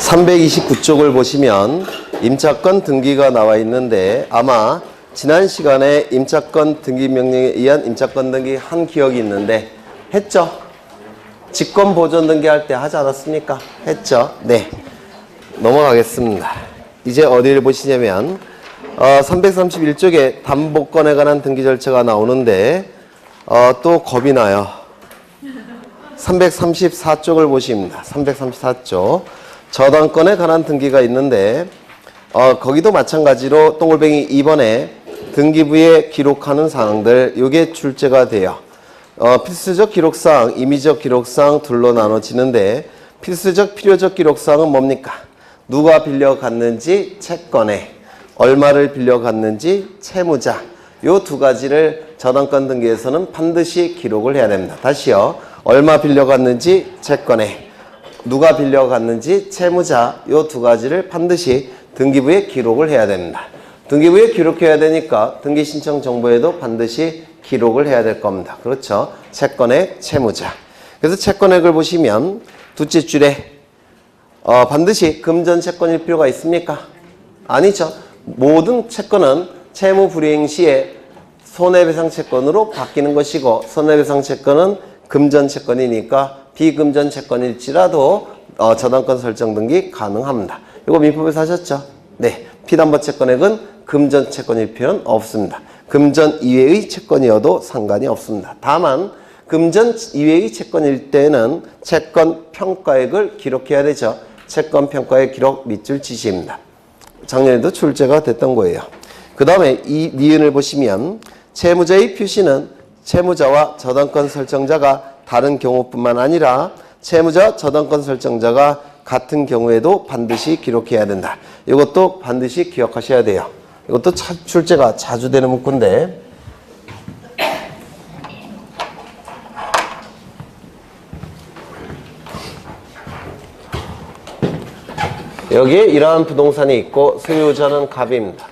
329쪽을 보시면 임차권 등기가 나와 있는데 아마 지난 시간에 임차권 등기 명령에 의한 임차권 등기 한 기억이 있는데 했죠? 직권 보존 등기할 때 하지 않았습니까? 했죠? 네. 넘어가겠습니다. 이제 어디를 보시냐면 331쪽에 담보권에 관한 등기 절차가 나오는데 또 겁이 나요. 334쪽을 보십니다. 334쪽. 저당권에 관한 등기가 있는데 거기도 마찬가지로 동글뱅이 2번에 등기부에 기록하는 사항들 요게 출제가 돼요. 필수적 기록사항, 임의적 기록사항 둘로 나눠지는데 필수적, 필요적 기록사항은 뭡니까? 누가 빌려갔는지 채권에, 얼마를 빌려갔는지 채무자. 요 두 가지를 저당권 등기에서는 반드시 기록을 해야 됩니다. 다시요. 얼마 빌려갔는지 채권에, 누가 빌려갔는지 채무자. 요 두 가지를 반드시 등기부에 기록을 해야 됩니다. 등기부에 기록해야 되니까 등기신청 정보에도 반드시 기록을 해야 될 겁니다. 그렇죠? 채권액, 채무자. 그래서 채권액을 보시면 둘째 줄에 반드시 금전 채권일 필요가 있습니까? 아니죠. 모든 채권은 채무 불이행 시에 손해배상 채권으로 바뀌는 것이고 손해배상 채권은 금전 채권이니까 비금전 채권일지라도 저당권 설정 등기 가능합니다. 이거 민법에서 하셨죠? 네. 피담보 채권액은 금전 채권일 필요는 없습니다. 금전 이외의 채권이어도 상관이 없습니다. 다만 금전 이외의 채권일 때는 채권 평가액을 기록해야 되죠. 채권 평가액 기록 밑줄 지시입니다. 작년에도 출제가 됐던 거예요. 그 다음에 이 니은을 보시면 채무자의 표시는 채무자와 저당권 설정자가 다른 경우뿐만 아니라 채무자, 저당권 설정자가 같은 경우에도 반드시 기록해야 된다. 이것도 반드시 기억하셔야 돼요. 이것도 출제가 자주 되는 문구인데 여기에 이러한 부동산이 있고 소유자는 갑입니다.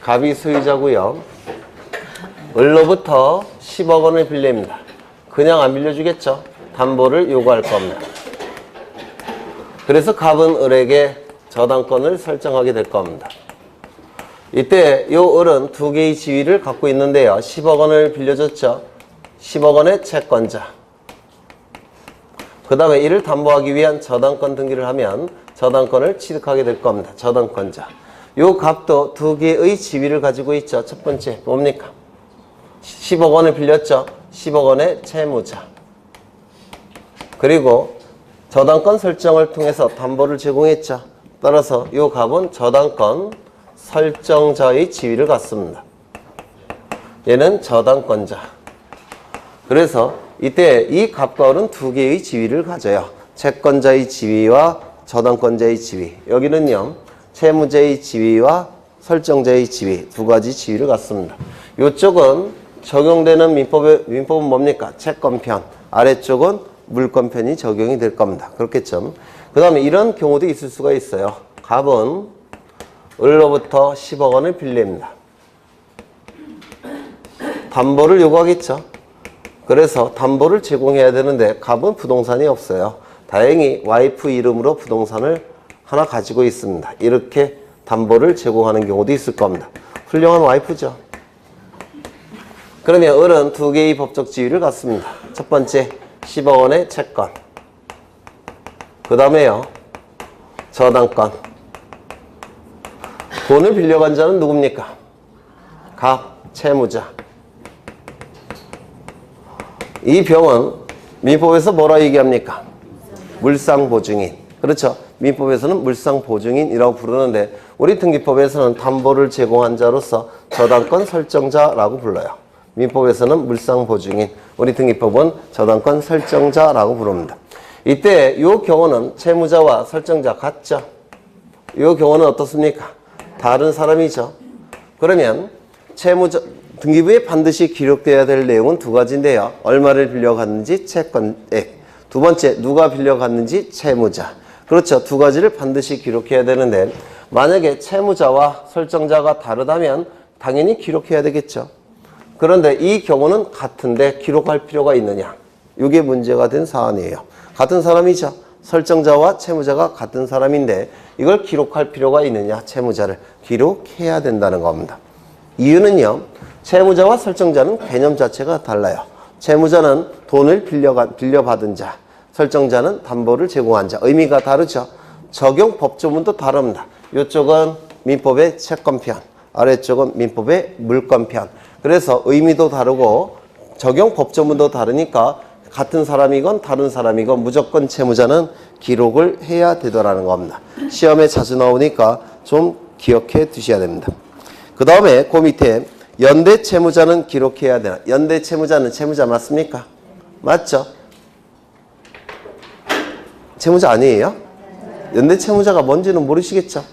갑이 소유자고요. 을로부터 10억 원을 빌립니다. 그냥 안 빌려주겠죠. 담보를 요구할 겁니다. 그래서 갑은 을에게 저당권을 설정하게 될 겁니다. 이때 요 을은 두 개의 지위를 갖고 있는데요. 10억 원을 빌려줬죠. 10억 원의 채권자. 그 다음에 이를 담보하기 위한 저당권 등기를 하면 저당권을 취득하게 될 겁니다. 저당권자. 요 갑도 두 개의 지위를 가지고 있죠. 첫 번째 뭡니까? 10억 원을 빌렸죠. 10억 원의 채무자. 그리고 저당권 설정을 통해서 담보를 제공했죠. 따라서 요 갑은 저당권 설정자의 지위를 갖습니다. 얘는 저당권자. 그래서 이때 이 갑과 을은 두 개의 지위를 가져요. 채권자의 지위와 저당권자의 지위. 여기는요. 채무자의 지위와 설정자의 지위. 두 가지 지위를 갖습니다. 이쪽은 적용되는 민법은 뭡니까? 채권편. 아래쪽은 물권편이 적용이 될 겁니다. 그렇겠죠. 그 다음에 이런 경우도 있을 수가 있어요. 갑은 을로부터 10억 원을 빌립니다. 담보를 요구하겠죠. 그래서 담보를 제공해야 되는데 갑은 부동산이 없어요. 다행히 와이프 이름으로 부동산을 하나 가지고 있습니다. 이렇게 담보를 제공하는 경우도 있을 겁니다. 훌륭한 와이프죠. 그러면 을은 두 개의 법적 지위를 갖습니다. 첫 번째 10억 원의 채권. 그 다음에요. 저당권. 돈을 빌려간 자는 누굽니까? 갑, 채무자. 이 병은 민법에서 뭐라 얘기합니까? 물상보증인. 그렇죠. 민법에서는 물상보증인이라고 부르는데 우리 등기법에서는 담보를 제공한 자로서 저당권 설정자라고 불러요. 민법에서는 물상보증인, 우리 등기법은 저당권 설정자라고 부릅니다. 이때 이 경우는 채무자와 설정자 같죠? 이 경우는 어떻습니까? 다른 사람이죠. 그러면 채무자, 등기부에 반드시 기록되어야 될 내용은 두 가지인데요. 얼마를 빌려갔는지 채권액. 두 번째, 누가 빌려갔는지 채무자. 그렇죠. 두 가지를 반드시 기록해야 되는데 만약에 채무자와 설정자가 다르다면 당연히 기록해야 되겠죠. 그런데 이 경우는 같은데 기록할 필요가 있느냐? 이게 문제가 된 사안이에요. 같은 사람이죠. 설정자와 채무자가 같은 사람인데 이걸 기록할 필요가 있느냐? 채무자를 기록해야 된다는 겁니다. 이유는요. 채무자와 설정자는 개념 자체가 달라요. 채무자는 돈을 빌려받은 자, 설정자는 담보를 제공한 자. 의미가 다르죠. 적용 법조문도 다릅니다. 이쪽은 민법의 채권편, 아래쪽은 민법의 물권편. 그래서 의미도 다르고 적용 법조문도 다르니까 같은 사람이건 다른 사람이건 무조건 채무자는 기록을 해야 되더라는 겁니다. 시험에 자주 나오니까 좀 기억해 두셔야 됩니다. 그 다음에 그 밑에 연대 채무자는 기록해야 되나? 연대 채무자는 채무자 맞습니까? 맞죠? 채무자 아니에요? 연대 채무자가 뭔지는 모르시겠죠?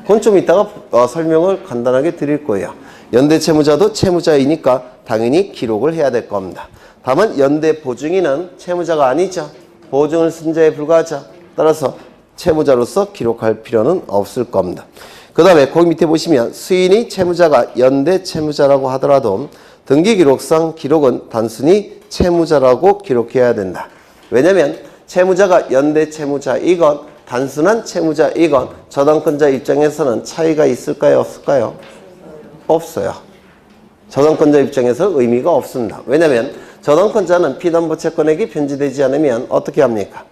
그건 좀 이따가 설명을 간단하게 드릴 거예요. 연대 채무자도 채무자이니까 당연히 기록을 해야 될 겁니다. 다만 연대 보증인은 채무자가 아니죠. 보증을 쓴 자에 불과하죠. 따라서 채무자로서 기록할 필요는 없을 겁니다. 그 다음에 거기 밑에 보시면 수인이 채무자가 연대 채무자라고 하더라도 등기기록상 기록은 단순히 채무자라고 기록해야 된다. 왜냐하면 채무자가 연대 채무자이건 단순한 채무자이건 저당권자 입장에서는 차이가 있을까요? 없을까요? 없어요. 저당권자 입장에서 의미가 없습니다. 왜냐하면 저당권자는 피담보채권액이 변제되지 않으면 어떻게 합니까?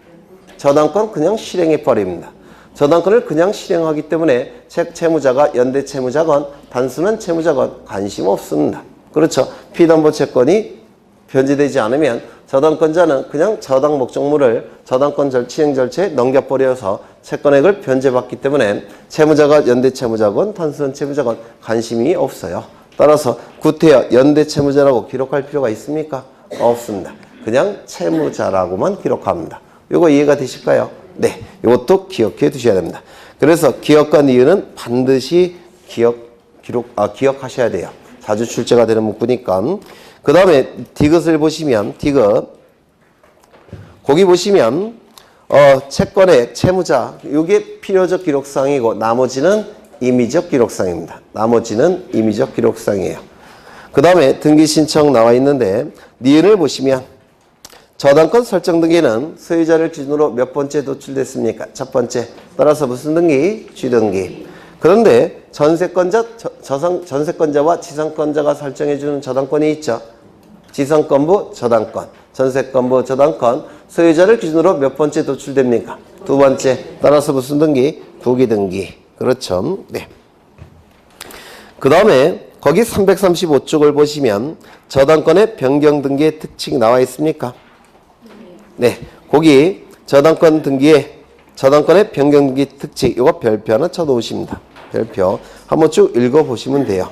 저당권 그냥 실행해버립니다. 저당권을 그냥 실행하기 때문에 채무자가 연대 채무자건 단순한 채무자건 관심 없습니다. 그렇죠. 피담보채권이 변제되지 않으면 저당권자는 그냥 저당 목적물을 저당권 실행 절차에 넘겨버려서 채권액을 변제받기 때문에 채무자가 연대 채무자건 단순한 채무자건 관심이 없어요. 따라서 구태여 연대 채무자라고 기록할 필요가 있습니까? 없습니다. 그냥 채무자라고만 기록합니다. 이거 이해가 되실까요? 네, 이것도 기억해 두셔야 됩니다. 그래서 기억관 이유는 반드시 기억하셔야 돼요. 자주 출제가 되는 문구니까. 그 다음에 디귿을 보시면 디귿 거기 보시면 채권의 채무자 이게 필요적 기록상이고 나머지는 임의적 기록상입니다. 나머지는 임의적 기록상이에요. 그 다음에 등기 신청 나와 있는데 니은을 보시면 저당권 설정 등기는 소유자를 기준으로 몇 번째 도출됐습니까? 첫 번째. 따라서 무슨 등기? 쥐등기. 그런데 전세권자와 지상권자가 설정해주는 저당권이 있죠. 지상권부 저당권, 전세권부 저당권, 소유자를 기준으로 몇 번째 도출됩니까? 두 번째. 따라서 무슨 등기? 부기등기. 그렇죠. 네. 그 다음에 거기 335쪽을 보시면 저당권의 변경 등기의 특징이 나와 있습니까? 네. 거기 저당권 등기에 저당권의 변경 등기 특징 이거 별표 하나 쳐놓으십니다. 별표 한번 쭉 읽어보시면 돼요.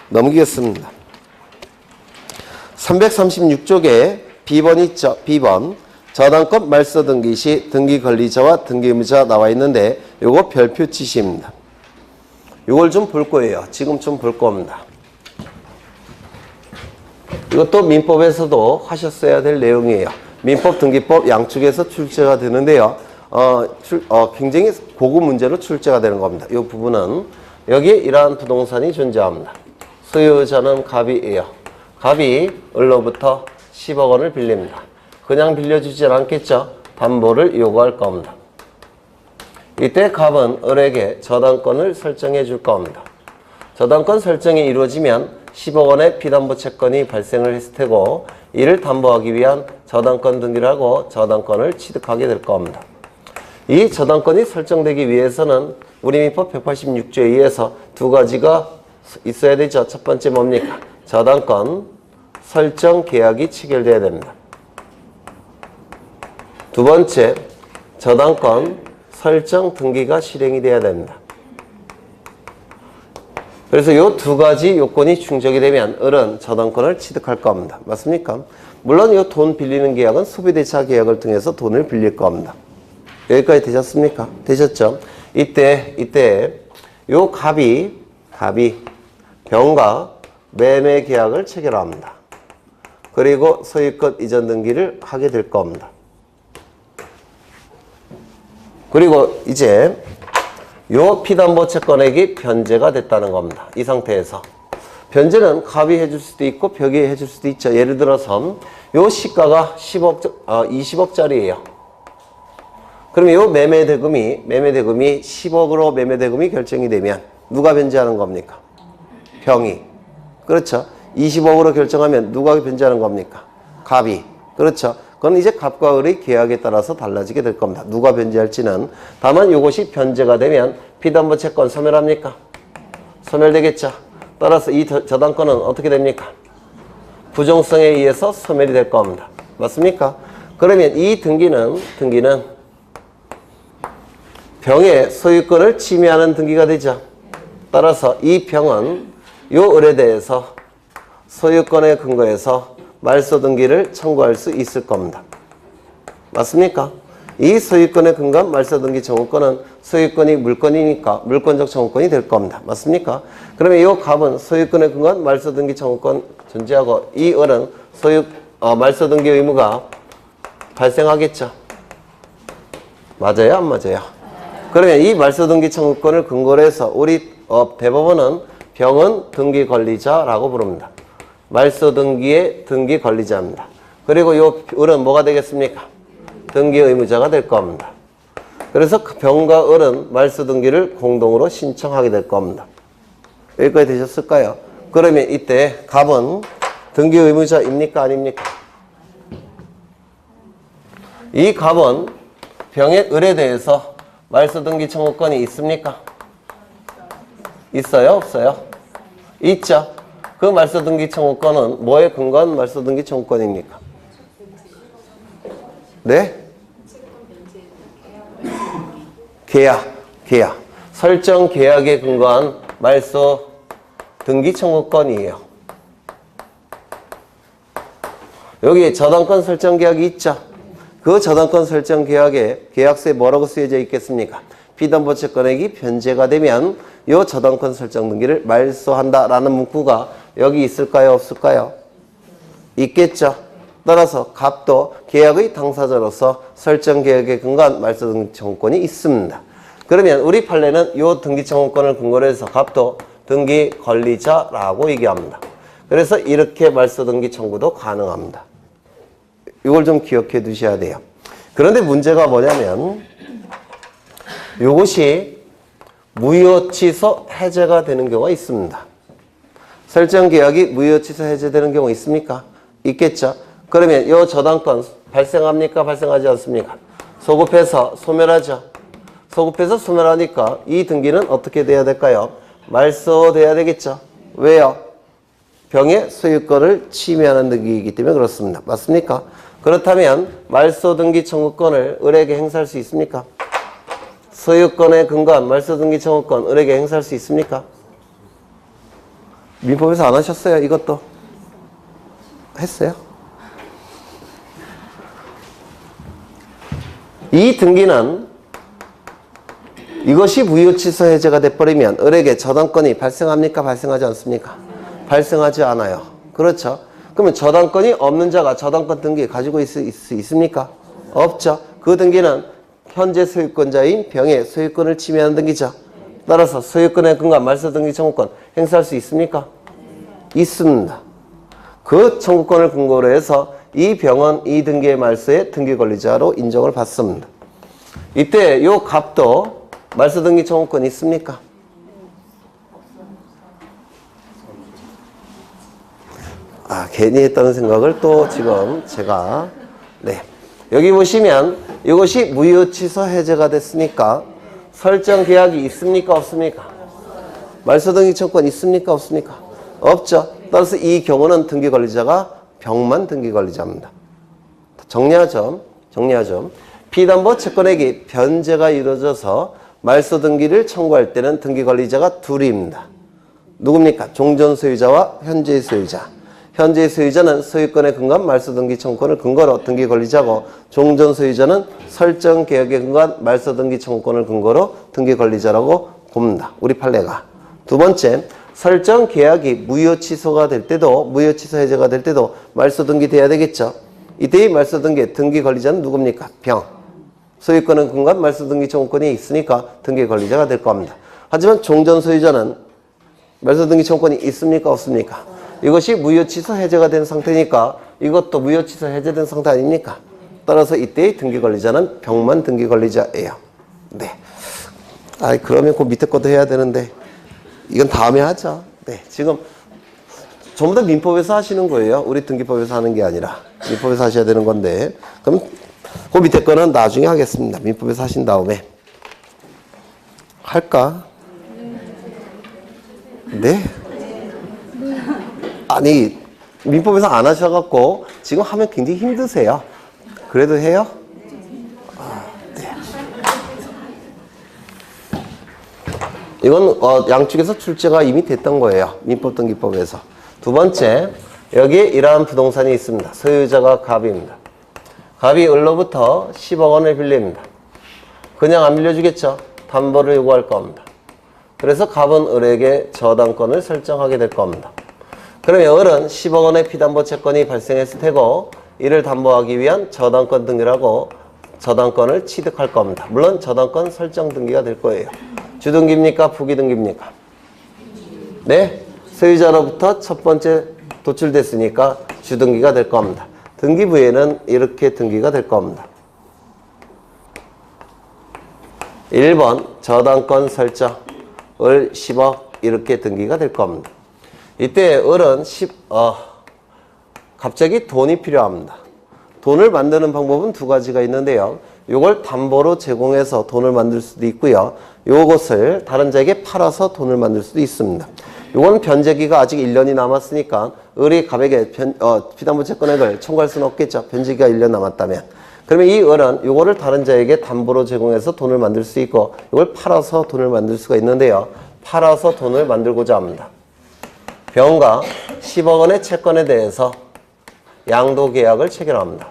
넘기겠습니다. 336쪽에 B번 있죠. B번 저당권 말소 등기 시 등기 권리자와 등기 의무자 나와 있는데 요거 별표 치시입니다. 요걸 좀 볼 거예요. 지금 좀 볼 겁니다. 이것도 민법에서도 하셨어야 될 내용이에요. 민법, 등기법 양쪽에서 출제가 되는데요. 굉장히 고급 문제로 출제가 되는 겁니다. 이 부분은 여기에 이러한 부동산이 존재합니다. 소유자는 갑이에요. 갑이 을로부터 10억 원을 빌립니다. 그냥 빌려주질 않겠죠. 담보를 요구할 겁니다. 이때 갑은 을에게 저당권을 설정해 줄 겁니다. 저당권 설정이 이루어지면 10억 원의 피담보 채권이 발생을 했을 테고 이를 담보하기 위한 저당권 등기를 하고 저당권을 취득하게 될 겁니다. 이 저당권이 설정되기 위해서는 우리 민법 186조에 의해서 두 가지가 있어야 되죠. 첫 번째 뭡니까? 저당권 설정 계약이 체결돼야 됩니다. 두 번째, 저당권 설정 등기가 실행이 돼야 됩니다. 그래서 이 두 가지 요건이 충족이 되면 을은 저당권을 취득할 겁니다. 맞습니까? 물론 이 돈 빌리는 계약은 소비대차 계약을 통해서 돈을 빌릴 겁니다. 여기까지 되셨습니까? 되셨죠? 이때 요 갑이 병과 매매 계약을 체결합니다. 그리고 소유권 이전 등기를 하게 될 겁니다. 그리고 이제 요 피담보 채권액이 변제가 됐다는 겁니다. 이 상태에서. 변제는 갑이 해줄 수도 있고 벽이 해줄 수도 있죠. 예를 들어서 요 시가가 20억짜리예요. 그러면 요 매매대금이 10억으로 매매대금이 결정이 되면 누가 변제하는 겁니까? 병이. 그렇죠. 20억으로 결정하면 누가 변제하는 겁니까? 갑이. 그렇죠. 그건 이제 갑과 을의 계약에 따라서 달라지게 될 겁니다. 누가 변제할지는. 다만 이것이 변제가 되면 피담보 채권 소멸합니까? 소멸되겠죠. 따라서 이 저당권은 어떻게 됩니까? 부정성에 의해서 소멸이 될 겁니다. 맞습니까? 그러면 이 등기는 병의 소유권을 침해하는 등기가 되죠. 따라서 이 병은 요 을에 대해서 소유권에 근거해서 말소 등기를 청구할 수 있을 겁니다. 맞습니까? 이 소유권에 근거한 말소 등기 청구권은 소유권이 물건이니까 물권적 청구권이 될 겁니다. 맞습니까? 그러면 이 갑은 소유권에 근거한 말소 등기 청구권 존재하고 이 을은 말소 등기 의무가 발생하겠죠. 맞아요? 안 맞아요? 그러면 이 말소 등기 청구권을 근거로 해서 우리 대법원은 병은 등기 권리자라고 부릅니다. 말소 등기의 등기 권리자입니다. 그리고 이 을은 뭐가 되겠습니까? 등기 의무자가 될 겁니다. 그래서 병과 을은 말소 등기를 공동으로 신청하게 될 겁니다. 여기까지 되셨을까요? 그러면 이때 갑은 등기 의무자입니까? 아닙니까? 이 갑은 병의 을에 대해서 말소 등기 청구권이 있습니까? 있어요? 없어요? 있죠. 그 말소 등기 청구권은 뭐에 근거한 말소 등기 청구권입니까? 네? 계약. 설정 계약에 근거한 말소 등기 청구권이에요. 여기 저당권 설정 계약이 있죠. 그 저당권 설정 계약에 계약서에 뭐라고 쓰여져 있겠습니까? 피담보 채권액이 변제가 되면 이 저당권 설정 등기를 말소한다라는 문구가 여기 있을까요? 없을까요? 있겠죠. 따라서 갑도 계약의 당사자로서 설정 계약에 근거한 말소 등기 청구권이 있습니다. 그러면 우리 판례는 이 등기 청구권을 근거로 해서 갑도 등기 권리자라고 얘기합니다. 그래서 이렇게 말소 등기 청구도 가능합니다. 이걸 좀 기억해 두셔야 돼요. 그런데 문제가 뭐냐면 이것이 무효 취소 해제가 되는 경우가 있습니다. 설정 계약이 무효 취소 해제되는 경우 있습니까? 있겠죠. 그러면 이 저당권 발생합니까? 발생하지 않습니까? 소급해서 소멸하죠. 소급해서 소멸하니까 이 등기는 어떻게 돼야 될까요? 말소돼야 되겠죠. 왜요? 병의 소유권을 침해하는 등기이기 때문에 그렇습니다. 맞습니까? 그렇다면 말소 등기 청구권을 을에게 행사할 수 있습니까? 소유권에 근거한 말소 등기 청구권 을에게 행사할 수 있습니까? 민법에서 안 하셨어요? 이것도? 했어요? 이 등기는 이것이 무효 취소 해제가 돼버리면 을에게 저당권이 발생합니까? 발생하지 않습니까? 발생하지 않아요. 그렇죠? 그러면 저당권이 없는 자가 저당권 등기 가지고 있습니까? 없죠. 그 등기는 현재 소유권자인 병의 소유권을 침해하는 등기죠. 따라서 소유권에 근거한 말소 등기 청구권 행사할 수 있습니까? 있습니다. 그 청구권을 근거로 해서 이 병은 이 등기의 말소의 등기 권리자로 인정을 받습니다. 이때 요 갑도 말소 등기 청구권 있습니까? 괜히 했다는 생각을 또 지금 제가 여기 보시면 이것이 무효 취소 해제가 됐으니까 설정 계약이 있습니까? 없습니까? 말소 등기 청구권 있습니까? 없습니까? 없죠. 따라서 이 경우는 등기 권리자가 병만 등기 권리자입니다. 정리하죠. 피담보 채권액이 변제가 이루어져서 말소 등기를 청구할 때는 등기 권리자가 둘입니다. 누굽니까? 종전 소유자와 현재 소유자. 현재 소유자는 소유권에 근거한 말소 등기 청구권을 근거로 등기 권리자고, 종전 소유자는 설정 계약에 근거한 말소 등기 청구권을 근거로 등기 권리자라고 봅니다. 우리 판례가. 두 번째, 설정 계약이 무효 취소가 될 때도, 무효 취소 해제가 될 때도 말소 등기 돼야 되겠죠. 이때의 말소 등기, 등기 권리자는 누굽니까? 병. 소유권에 근거한 말소 등기 청구권이 있으니까 등기 권리자가 될 겁니다. 하지만 종전 소유자는 말소 등기 청구권이 있습니까? 없습니까? 이것이 무효 취소 해제가 된 상태니까 이것도 무효 취소 해제된 상태 아닙니까? 따라서 이때의 등기 권리자는 병만 등기 권리자예요. 네. 그러면 그 밑에 것도 해야 되는데 이건 다음에 하자. 네. 지금 전부 다 민법에서 하시는 거예요. 우리 등기법에서 하는 게 아니라 민법에서 하셔야 되는 건데, 그럼 그 밑에 거는 나중에 하겠습니다. 민법에서 하신 다음에 할까? 네? 아니, 민법에서 안 하셔갖고 지금 하면 굉장히 힘드세요. 그래도 해요? 네. 이건 양쪽에서 출제가 이미 됐던 거예요. 민법 등기법에서. 두 번째, 여기에 이러한 부동산이 있습니다. 소유자가 갑입니다. 갑이 을로부터 10억 원을 빌립니다. 그냥 안 빌려주겠죠? 담보를 요구할 겁니다. 그래서 갑은 을에게 저당권을 설정하게 될 겁니다. 그러면 을은 10억 원의 피담보 채권이 발생했을 테고 이를 담보하기 위한 저당권 등기라고 저당권을 취득할 겁니다. 물론 저당권 설정 등기가 될 거예요. 주등기입니까? 부기등기입니까? 네? 소유자로부터 첫 번째 도출됐으니까 주등기가 될 겁니다. 등기부에는 이렇게 등기가 될 겁니다. 1번 저당권 설정 을 10억 이렇게 등기가 될 겁니다. 이때 을은 갑자기 돈이 필요합니다. 돈을 만드는 방법은 두 가지가 있는데요. 이걸 담보로 제공해서 돈을 만들 수도 있고요. 이것을 다른 자에게 팔아서 돈을 만들 수도 있습니다. 이건 변제기가 아직 1년이 남았으니까 을이 갑에게 피담보 채권액을 청구할 수는 없겠죠. 변제기가 1년 남았다면. 그러면 이 을은 이거를 다른 자에게 담보로 제공해서 돈을 만들 수 있고 이걸 팔아서 돈을 만들 수가 있는데요. 팔아서 돈을 만들고자 합니다. 병과 10억 원의 채권에 대해서 양도계약을 체결합니다.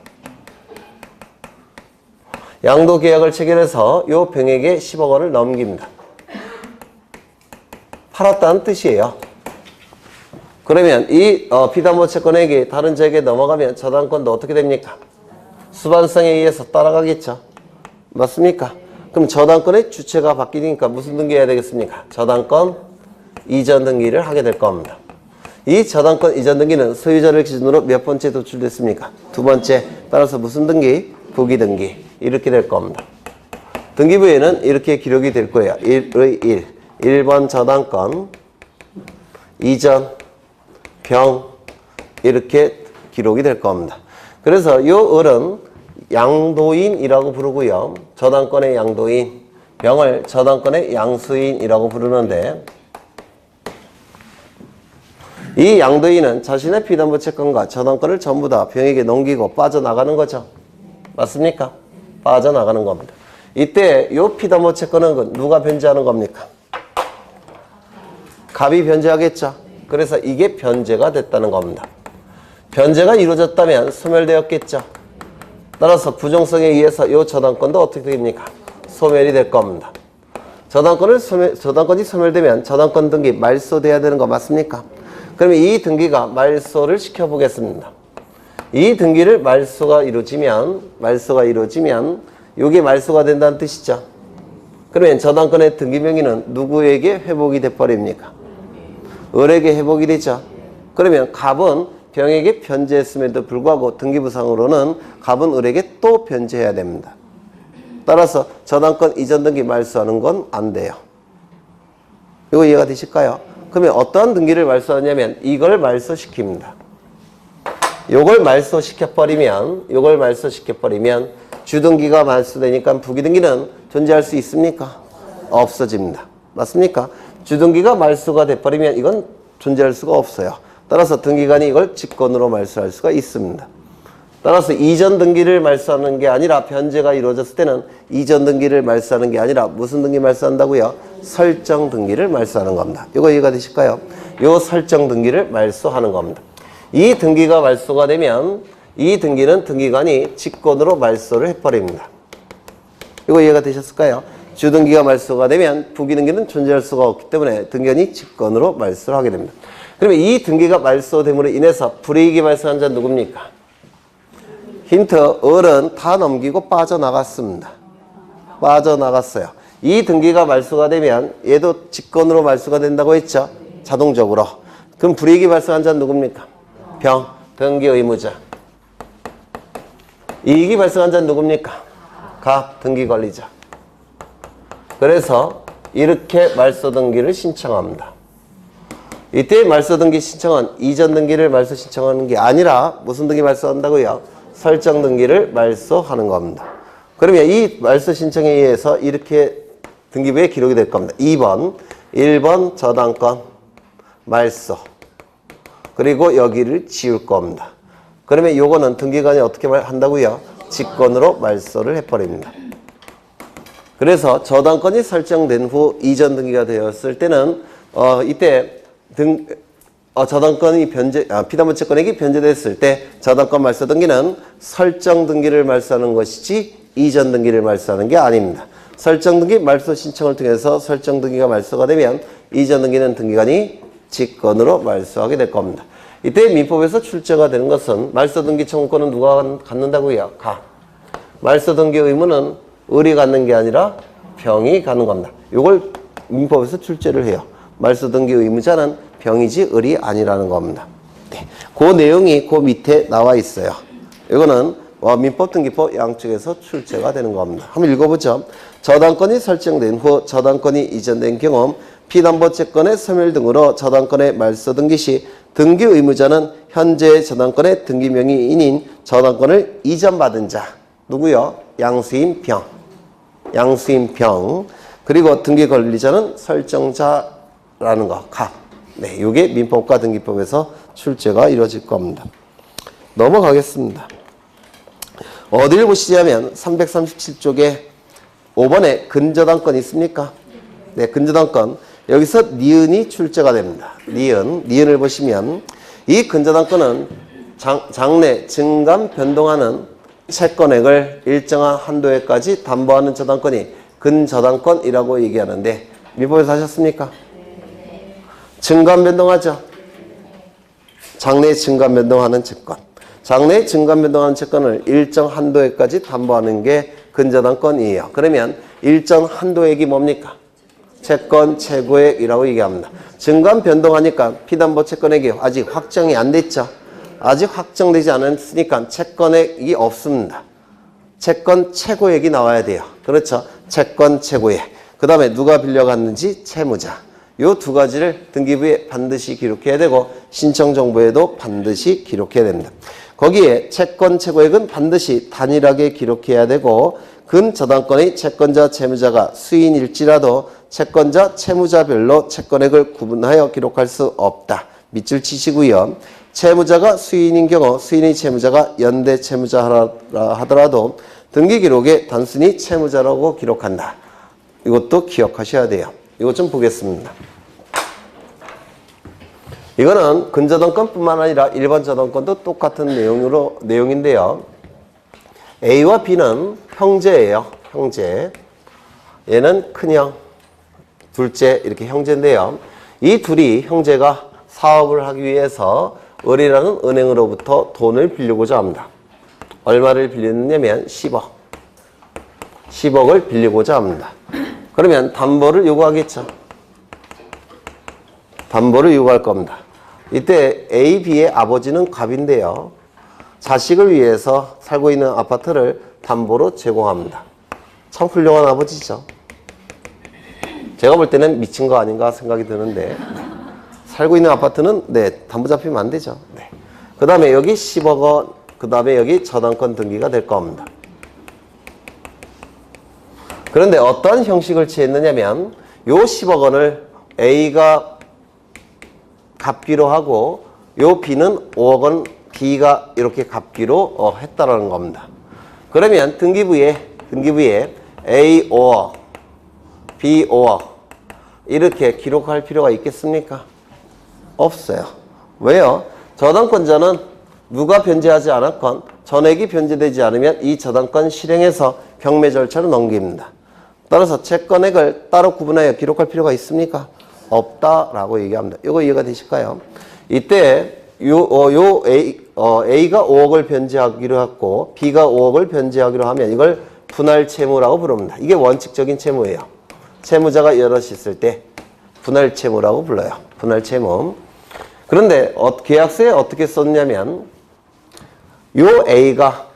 양도계약을 체결해서 이 병에게 10억 원을 넘깁니다. 팔았다는 뜻이에요. 그러면 이 피담보 채권액이 다른 자에게 넘어가면 저당권도 어떻게 됩니까? 수반성에 의해서 따라가겠죠. 맞습니까? 그럼 저당권의 주체가 바뀌니까 무슨 등기해야 되겠습니까? 저당권 이전 등기를 하게 될 겁니다. 이 저당권 이전 등기는 소유자를 기준으로 몇 번째 도출됐습니까? 두 번째. 따라서 무슨 등기? 부기 등기. 이렇게 될 겁니다. 등기부에는 이렇게 기록이 될 거예요. 1의 1번 저당권 이전 병 이렇게 기록이 될 겁니다. 그래서 이 을은 양도인이라고 부르고요. 저당권의 양도인, 병을 저당권의 양수인이라고 부르는데 이 양도인은 자신의 피담보 채권과 저당권을 전부 다 병에게 넘기고 빠져나가는 거죠. 맞습니까? 빠져나가는 겁니다. 이때 이 피담보 채권은 누가 변제하는 겁니까? 갑이 변제하겠죠. 그래서 이게 변제가 됐다는 겁니다. 변제가 이루어졌다면 소멸되었겠죠. 따라서 부정성에 의해서 이 저당권도 어떻게 됩니까? 소멸이 될 겁니다. 저당권이 소멸되면 저당권 등기 말소돼야 되는 거 맞습니까? 그러면 이 등기가 말소를 시켜보겠습니다. 이 등기를 말소가 이루어지면 이게 말소가 된다는 뜻이죠. 그러면 저당권의 등기 명의는 누구에게 회복이 돼버립니까? 을에게 회복이 되죠. 그러면 갑은 병에게 변제했음에도 불구하고 등기부상으로는 갑은 을에게 또 변제해야 됩니다. 따라서 저당권 이전 등기 말소하는 건 안 돼요. 이거 이해가 되실까요? 그러면 어떠한 등기를 말소하냐면 이걸 말소시킵니다. 요걸 말소시켜버리면 주등기가 말소되니까 부기등기는 존재할 수 있습니까? 없어집니다. 맞습니까? 주등기가 말소가 돼버리면 이건 존재할 수가 없어요. 따라서 등기관이 이걸 직권으로 말소할 수가 있습니다. 따라서 이전 등기를 말소하는 게 아니라 변제가 이루어졌을 때는 이전 등기를 말소하는 게 아니라 무슨 등기 말소한다고요? 설정 등기를 말소하는 겁니다. 이거 이해가 되실까요? 요 설정 등기를 말소하는 겁니다. 이 등기가 말소가 되면 이 등기는 등기관이 직권으로 말소를 해버립니다. 이거 이해가 되셨을까요? 주등기가 말소가 되면 부기등기는 존재할 수가 없기 때문에 등기관이 직권으로 말소를 하게 됩니다. 그러면 이 등기가 말소됨으로 인해서 불이익이 발생한 자는 누굽니까? 힌트, 을은 다 넘기고 빠져나갔습니다. 빠져나갔어요. 이 등기가 말소가 되면 얘도 직권으로 말소가 된다고 했죠? 자동적으로. 그럼 불이익이 발생한 자는 누굽니까? 병, 등기 의무자. 이익이 발생한 자는 누굽니까? 갑, 등기 관리자. 그래서 이렇게 말소 등기를 신청합니다. 이때 말소 등기 신청은 이전 등기를 말소 신청하는 게 아니라 무슨 등기 말소한다고요? 설정 등기를 말소하는 겁니다. 그러면 이 말소 신청에 의해서 이렇게 등기부에 기록이 될 겁니다. 2번, 1번 저당권 말소. 그리고 여기를 지울 겁니다. 그러면 요거는 등기관이 어떻게 한다고요? 직권으로 말소를 해버립니다. 그래서 저당권이 설정된 후 이전 등기가 되었을 때는 이때 저당권이 피담보 채권액이 변제됐을 때 저당권 말소 등기는 설정 등기를 말소하는 것이지 이전 등기를 말소하는 게 아닙니다. 설정 등기 말소 신청을 통해서 설정 등기가 말소가 되면 이전 등기는 등기관이 직권으로 말소하게 될 겁니다. 이때 민법에서 출제가 되는 것은 말소 등기 청구권은 누가 갖는다고요? 가. 말소 등기 의무는 을이 갖는 게 아니라 병이 갖는 겁니다. 이걸 민법에서 출제를 해요. 말소 등기 의무자는 병이지 을이 아니라는 겁니다. 네. 그 내용이 그 밑에 나와 있어요. 이거는 민법 등기법 양쪽에서 출제가 되는 겁니다. 한번 읽어보죠. 저당권이 설정된 후 저당권이 이전된 경우 피담보 채권의 소멸 등으로 저당권의 말소 등기 시 등기 의무자는 현재 저당권의 등기 명의인인 저당권을 이전받은 자. 누구요? 양수인 병. 양수인 병. 그리고 등기 권리자는 설정자라는 거. 갑. 네, 이게 민법과 등기법에서 출제가 이루어질 겁니다. 넘어가겠습니다. 어디를 보시자면 337쪽에 5번에 근저당권이 있습니까? 네, 근저당권. 여기서 니은이 출제가 됩니다. 니은을 보시면 이 근저당권은 장래 증감 변동하는 채권액을 일정한 한도에까지 담보하는 저당권이 근저당권이라고 얘기하는데 민법에서 하셨습니까? 증감 변동하죠. 장래 증감 변동하는 채권. 장래 증감 변동하는 채권을 일정 한도에까지 담보하는 게 근저당권이에요. 그러면 일정 한도액이 뭡니까? 채권 최고액이라고 얘기합니다. 증감 변동하니까 피담보 채권액이 아직 확정이 안 됐죠. 아직 확정되지 않았으니까 채권액이 없습니다. 채권 최고액이 나와야 돼요. 그렇죠. 채권 최고액. 그 다음에 누가 빌려갔는지 채무자. 요 두 가지를 등기부에 반드시 기록해야 되고 신청정보에도 반드시 기록해야 됩니다. 거기에 채권 최고액은 반드시 단일하게 기록해야 되고 근저당권의 채권자 채무자가 수인일지라도 채권자 채무자별로 채권액을 구분하여 기록할 수 없다. 밑줄 치시고요. 채무자가 수인인 경우 수인의 채무자가 연대 채무자 하더라도 등기기록에 단순히 채무자라고 기록한다. 이것도 기억하셔야 돼요. 이것 좀 보겠습니다. 이거는 근저당권뿐만 아니라 일반 저당권도 똑같은 내용인데요. A와 B는 형제예요. 형제. 얘는 큰형, 둘째 이렇게 형제인데요. 이 둘이 형제가 사업을 하기 위해서 을이라는 은행으로부터 돈을 빌리고자 합니다. 얼마를 빌리느냐면 10억. 10억을 빌리고자 합니다. 그러면 담보를 요구하겠죠. 담보를 요구할 겁니다. 이때 A, B의 아버지는 갑인데요. 자식을 위해서 살고 있는 아파트를 담보로 제공합니다. 참 훌륭한 아버지죠. 제가 볼 때는 미친 거 아닌가 생각이 드는데 살고 있는 아파트는 담보 잡히면 안 되죠. 그 다음에 여기 10억 원, 그 다음에 여기 저당권 등기가 될 겁니다. 그런데 어떤 형식을 취했느냐면 요 10억 원을 A가 갚기로 하고 요 B는 5억 원 B가 이렇게 갚기로 했다라는 겁니다. 그러면 등기부에 A 5억, B 5억 이렇게 기록할 필요가 있겠습니까? 없어요. 왜요? 저당권자는 누가 변제하지 않았건 전액이 변제되지 않으면 이 저당권 실행해서 경매 절차로 넘깁니다. 따라서 채권액을 따로 구분하여 기록할 필요가 있습니까? 없다라고 얘기합니다. 이거 이해가 되실까요? 이때 A가 5억을 변제하기로 했고 B가 5억을 변제하기로 하면 이걸 분할 채무라고 부릅니다. 이게 원칙적인 채무예요. 채무자가 여럿이 있을 때 분할 채무라고 불러요. 분할 채무. 그런데 계약서에 어떻게 썼냐면 요 A가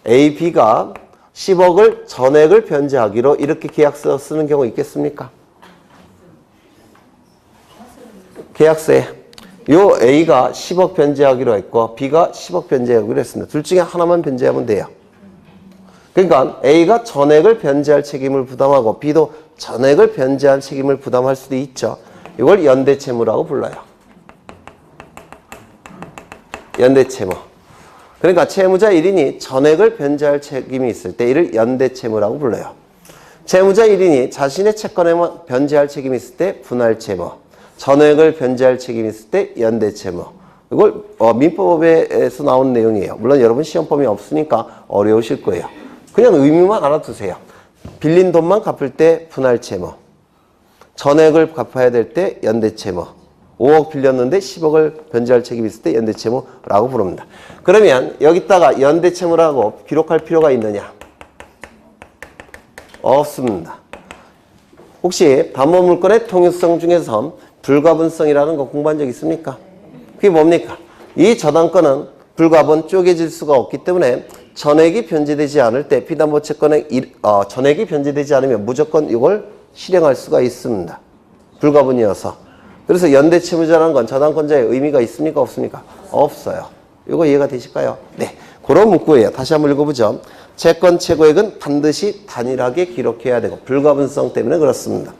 A, B가 10억을 전액을 변제하기로 이렇게 계약서 쓰는 경우 있겠습니까? 계약서에 요 A가 10억 변제하기로 했고 B가 10억 변제하기로 했습니다. 둘 중에 하나만 변제하면 돼요. 그러니까 A가 전액을 변제할 책임을 부담하고 B도 전액을 변제할 책임을 부담할 수도 있죠. 이걸 연대채무라고 불러요. 연대채무. 그러니까 채무자 1인이 전액을 변제할 책임이 있을 때 이를 연대채무라고 불러요. 채무자 1인이 자신의 채권에만 변제할 책임이 있을 때 분할채무, 전액을 변제할 책임이 있을 때 연대채무. 이걸 민법에서 나온 내용이에요. 물론 여러분 시험범위 없으니까 어려우실 거예요. 그냥 의미만 알아두세요. 빌린 돈만 갚을 때 분할채무, 전액을 갚아야 될 때 연대채무, 5억 빌렸는데 10억을 변제할 책임이 있을 때 연대채무라고 부릅니다. 그러면 여기다가 연대채무라고 기록할 필요가 있느냐? 없습니다. 혹시 담보물권의 통유성 중에서 불가분성이라는 거 공부한 적 있습니까? 그게 뭡니까? 이 저당권은 불가분 쪼개질 수가 없기 때문에 전액이 변제되지 않을 때 피담보채권의 전액이 변제되지 않으면 무조건 이걸 실행할 수가 있습니다. 불가분이어서. 그래서 연대채무자라는 건 저당권자의 의미가 있습니까? 없습니까? 없어요. 이거 이해가 되실까요? 네. 그런 문구예요. 다시 한번 읽어보죠. 채권 최고액은 반드시 단일하게 기록해야 되고 불가분성 때문에 그렇습니다.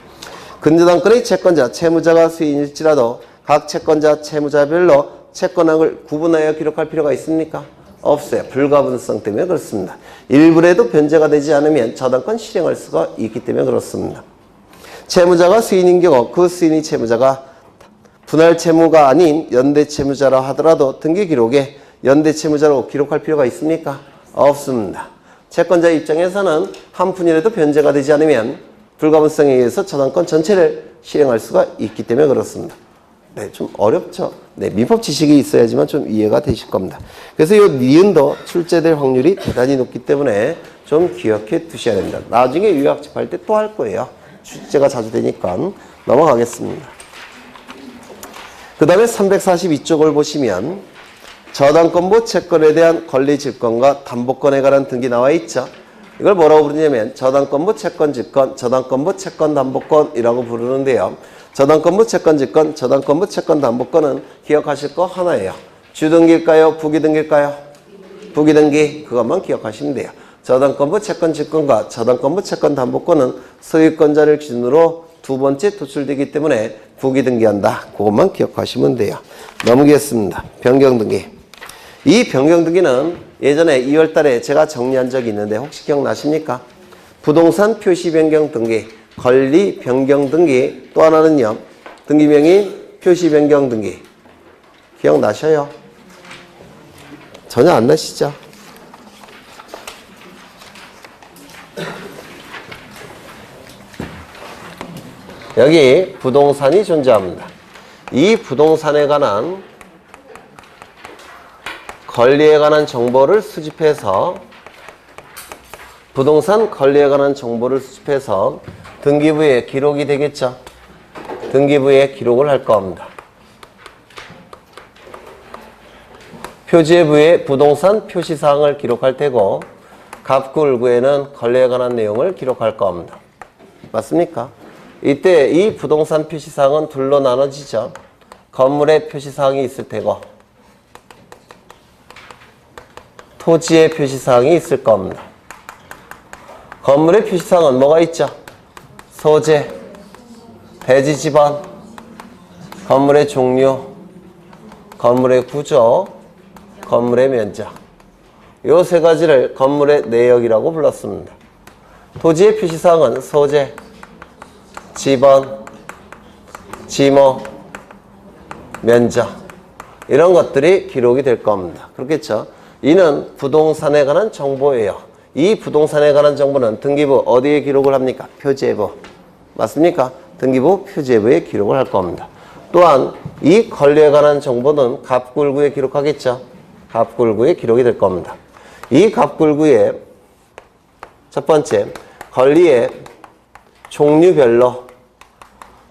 근저당권의 채권자, 채무자가 수인일지라도 각 채권자, 채무자별로 채권액을 구분하여 기록할 필요가 있습니까? 없어요. 불가분성 때문에 그렇습니다. 일부라도 변제가 되지 않으면 저당권 실행할 수가 있기 때문에 그렇습니다. 채무자가 수인인 경우 그 수인이 채무자가 분할채무가 아닌 연대채무자라 하더라도 등기기록에 연대채무자로 기록할 필요가 있습니까? 없습니다. 채권자 입장에서는 한 푼이라도 변제가 되지 않으면 불가분성에 의해서 저당권 전체를 실행할 수가 있기 때문에 그렇습니다. 네, 좀 어렵죠? 네, 민법 지식이 있어야지만 좀 이해가 되실 겁니다. 그래서 이 니은도 출제될 확률이 대단히 높기 때문에 좀 기억해 두셔야 됩니다. 나중에 유학집 할 때 또 할 거예요. 출제가 자주 되니까 넘어가겠습니다. 그 다음에 342쪽을 보시면 저당권부 채권에 대한 권리질권과 담보권에 관한 등기 나와 있죠. 이걸 뭐라고 부르냐면 저당권부 채권질권, 저당권부 채권담보권이라고 부르는데요. 저당권부 채권질권, 저당권부 채권담보권은 기억하실 거 하나예요. 주등기일까요? 부기등기일까요? 부기등기. 그것만 기억하시면 돼요. 저당권부 채권질권과 저당권부 채권담보권은 소유권자를 기준으로 두 번째 도출되기 때문에 부기등기한다. 그것만 기억하시면 돼요. 넘기겠습니다. 변경등기. 이 변경등기는 예전에 2월 달에 제가 정리한 적이 있는데 혹시 기억나십니까? 부동산 표시 변경 등기, 권리 변경 등기, 또 하나는요. 등기명의 표시 변경 등기. 기억나셔요? 전혀 안 나시죠? 여기 부동산이 존재합니다. 이 부동산에 관한 권리에 관한 정보를 수집해서 부동산 권리에 관한 정보를 수집해서 등기부에 기록이 되겠죠. 등기부에 기록을 할 겁니다. 표지부에 부동산 표시사항을 기록할 테고 갑구을구에는 권리에 관한 내용을 기록할 겁니다. 맞습니까? 이때 이 부동산 표시사항은 둘로 나눠지죠. 건물의 표시사항이 있을 테고 토지의 표시사항이 있을 겁니다. 건물의 표시사항은 뭐가 있죠? 소재, 대지 지번, 건물의 종류, 건물의 구조, 건물의 면적. 이 세 가지를 건물의 내역이라고 불렀습니다. 토지의 표시사항은 소재, 지번, 지모, 면적 이런 것들이 기록이 될 겁니다. 그렇겠죠? 이는 부동산에 관한 정보예요. 이 부동산에 관한 정보는 등기부 어디에 기록을 합니까? 표지부. 맞습니까? 등기부 표지부에 기록을 할 겁니다. 또한 이 권리에 관한 정보는 갑구을구에 기록하겠죠. 갑구을구에 기록이 될 겁니다. 이 갑구을구에 첫 번째 권리의 종류별로